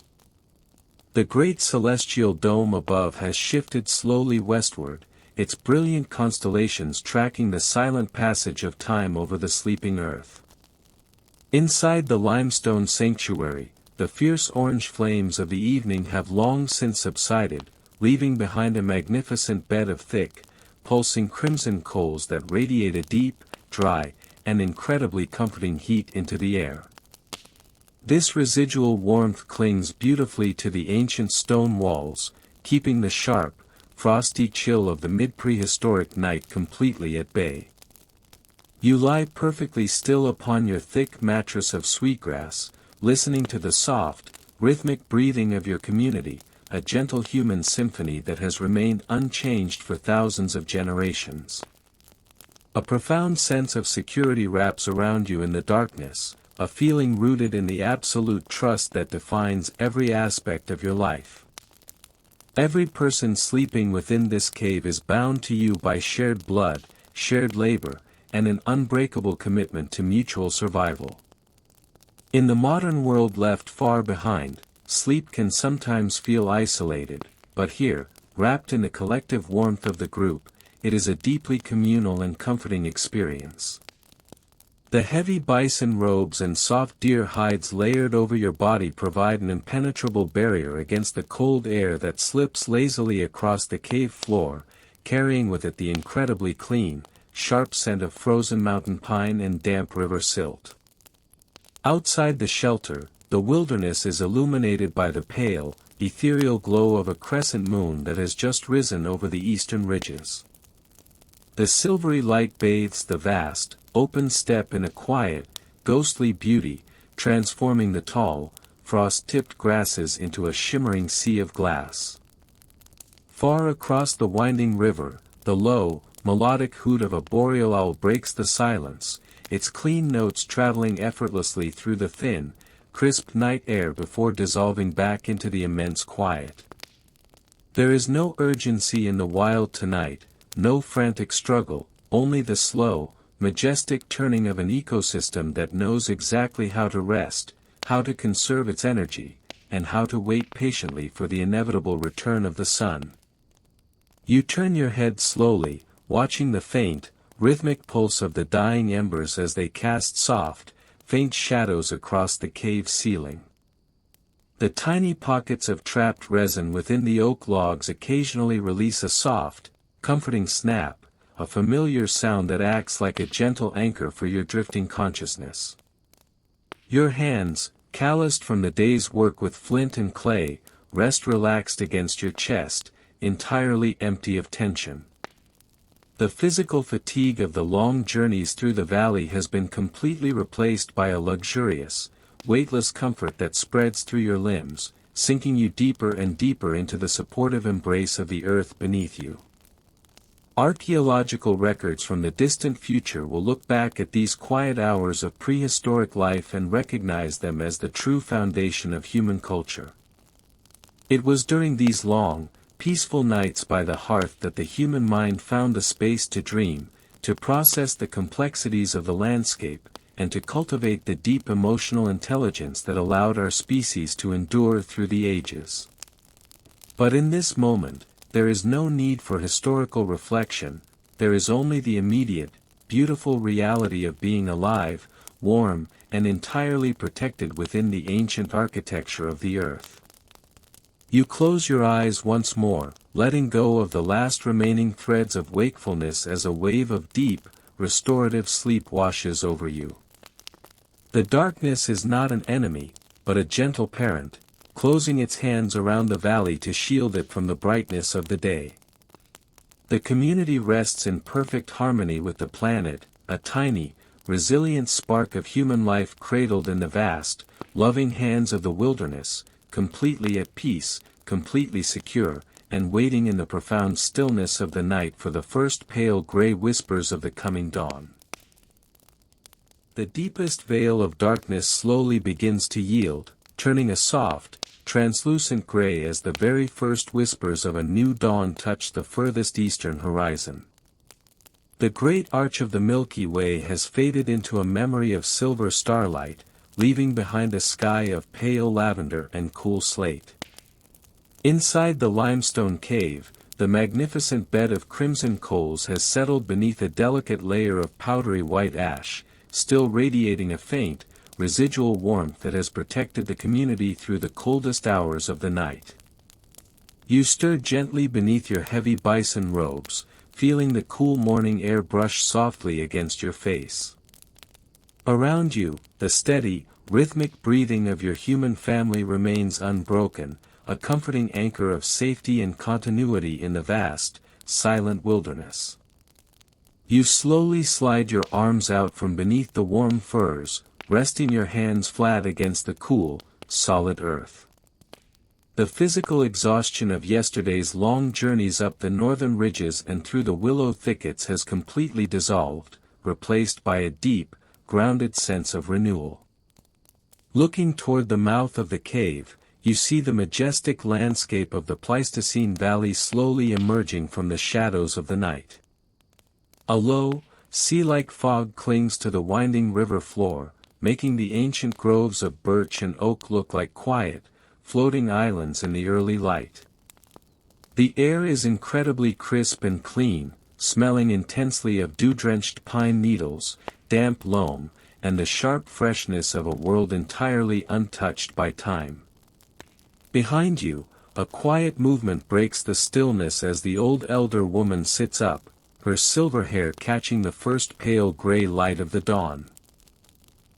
The great celestial dome above has shifted slowly westward, its brilliant constellations tracking the silent passage of time over the sleeping earth. Inside the limestone sanctuary, the fierce orange flames of the evening have long since subsided, leaving behind a magnificent bed of thick, pulsing crimson coals that radiate a deep, dry, and incredibly comforting heat into the air. This residual warmth clings beautifully to the ancient stone walls, keeping the sharp, frosty chill of the mid-prehistoric night completely at bay. You lie perfectly still upon your thick mattress of sweetgrass, listening to the soft, rhythmic breathing of your community, a gentle human symphony that has remained unchanged for thousands of generations. A profound sense of security wraps around you in the darkness, a feeling rooted in the absolute trust that defines every aspect of your life. Every person sleeping within this cave is bound to you by shared blood, shared labor, and an unbreakable commitment to mutual survival. In the modern world left far behind, sleep can sometimes feel isolated, but here, wrapped in the collective warmth of the group, it is a deeply communal and comforting experience. The heavy bison robes and soft deer hides layered over your body provide an impenetrable barrier against the cold air that slips lazily across the cave floor, carrying with it the incredibly clean, sharp scent of frozen mountain pine and damp river silt. Outside the shelter, the wilderness is illuminated by the pale, ethereal glow of a crescent moon that has just risen over the eastern ridges. The silvery light bathes the vast, open steppe in a quiet, ghostly beauty, transforming the tall, frost-tipped grasses into a shimmering sea of glass. Far across the winding river, the low, melodic hoot of a boreal owl breaks the silence, its clean notes traveling effortlessly through the thin, crisp night air before dissolving back into the immense quiet. There is no urgency in the wild tonight, no frantic struggle, only the slow, majestic turning of an ecosystem that knows exactly how to rest, how to conserve its energy, and how to wait patiently for the inevitable return of the sun. You turn your head slowly, watching the faint, rhythmic pulse of the dying embers as they cast soft, faint shadows across the cave ceiling. The tiny pockets of trapped resin within the oak logs occasionally release a soft, comforting snap, a familiar sound that acts like a gentle anchor for your drifting consciousness. Your hands, calloused from the day's work with flint and clay, rest relaxed against your chest, entirely empty of tension. The physical fatigue of the long journeys through the valley has been completely replaced by a luxurious, weightless comfort that spreads through your limbs, sinking you deeper and deeper into the supportive embrace of the earth beneath you. Archaeological records from the distant future will look back at these quiet hours of prehistoric life and recognize them as the true foundation of human culture. It was during these long, peaceful nights by the hearth that the human mind found the space to dream, to process the complexities of the landscape, and to cultivate the deep emotional intelligence that allowed our species to endure through the ages. But in this moment, there is no need for historical reflection, there is only the immediate, beautiful reality of being alive, warm, and entirely protected within the ancient architecture of the earth. You close your eyes once more, letting go of the last remaining threads of wakefulness as a wave of deep, restorative sleep washes over you. The darkness is not an enemy, but a gentle parent, closing its hands around the valley to shield it from the brightness of the day. The community rests in perfect harmony with the planet, a tiny, resilient spark of human life cradled in the vast, loving hands of the wilderness, completely at peace, completely secure, and waiting in the profound stillness of the night for the first pale gray whispers of the coming dawn. The deepest veil of darkness slowly begins to yield, turning a soft, translucent gray as the very first whispers of a new dawn touch the furthest eastern horizon. The great arch of the Milky Way has faded into a memory of silver starlight, leaving behind a sky of pale lavender and cool slate. Inside the limestone cave, the magnificent bed of crimson coals has settled beneath a delicate layer of powdery white ash, still radiating a faint, residual warmth that has protected the community through the coldest hours of the night. You stir gently beneath your heavy bison robes, feeling the cool morning air brush softly against your face. Around you, the steady, rhythmic breathing of your human family remains unbroken, a comforting anchor of safety and continuity in the vast, silent wilderness. You slowly slide your arms out from beneath the warm furs, resting your hands flat against the cool, solid earth. The physical exhaustion of yesterday's long journeys up the northern ridges and through the willow thickets has completely dissolved, replaced by a deep, grounded sense of renewal. Looking toward the mouth of the cave, you see the majestic landscape of the Pleistocene Valley slowly emerging from the shadows of the night. A low, sea-like fog clings to the winding river floor, making the ancient groves of birch and oak look like quiet, floating islands in the early light. The air is incredibly crisp and clean, smelling intensely of dew-drenched pine needles, damp loam, and the sharp freshness of a world entirely untouched by time. Behind you, a quiet movement breaks the stillness as the old elder woman sits up, her silver hair catching the first pale gray light of the dawn.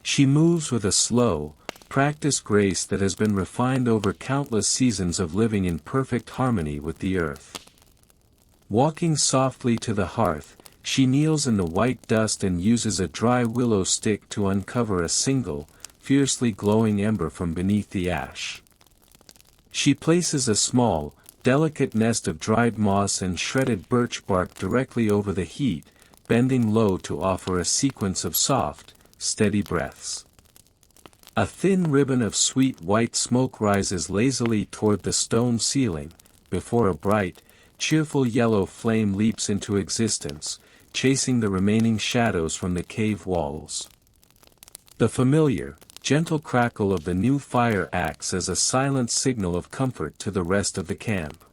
She moves with a slow, practiced grace that has been refined over countless seasons of living in perfect harmony with the earth. Walking softly to the hearth, she kneels in the white dust and uses a dry willow stick to uncover a single, fiercely glowing ember from beneath the ash. She places a small, delicate nest of dried moss and shredded birch bark directly over the heat, bending low to offer a sequence of soft, steady breaths. A thin ribbon of sweet white smoke rises lazily toward the stone ceiling, before a bright, cheerful yellow flame leaps into existence, chasing the remaining shadows from the cave walls. The familiar, gentle crackle of the new fire acts as a silent signal of comfort to the rest of the camp.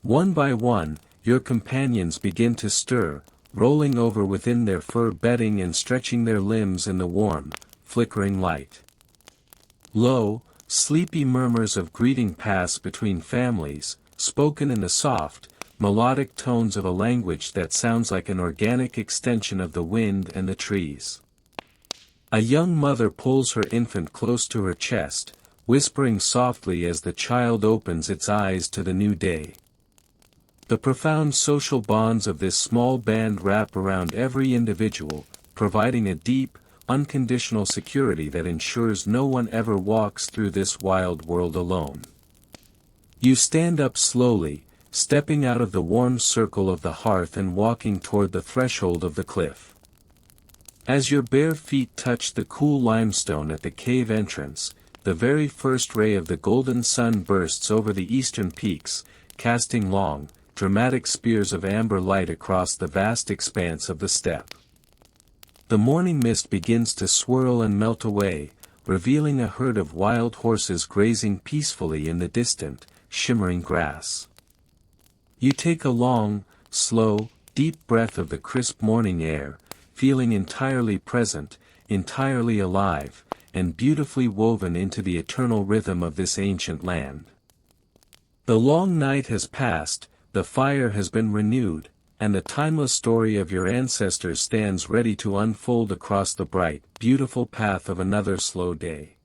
One by one, your companions begin to stir, rolling over within their fur bedding and stretching their limbs in the warm, flickering light. Low, sleepy murmurs of greeting pass between families, spoken in the soft, melodic tones of a language that sounds like an organic extension of the wind and the trees. A young mother pulls her infant close to her chest, whispering softly as the child opens its eyes to the new day. The profound social bonds of this small band wrap around every individual, providing a deep, unconditional security that ensures no one ever walks through this wild world alone. You stand up slowly, stepping out of the warm circle of the hearth and walking toward the threshold of the cliff. As your bare feet touch the cool limestone at the cave entrance, the very first ray of the golden sun bursts over the eastern peaks, casting long, dramatic spears of amber light across the vast expanse of the steppe. The morning mist begins to swirl and melt away, revealing a herd of wild horses grazing peacefully in the distant, shimmering grass. You take a long, slow, deep breath of the crisp morning air, feeling entirely present, entirely alive, and beautifully woven into the eternal rhythm of this ancient land. The long night has passed, the fire has been renewed, and the timeless story of your ancestors stands ready to unfold across the bright, beautiful path of another slow day.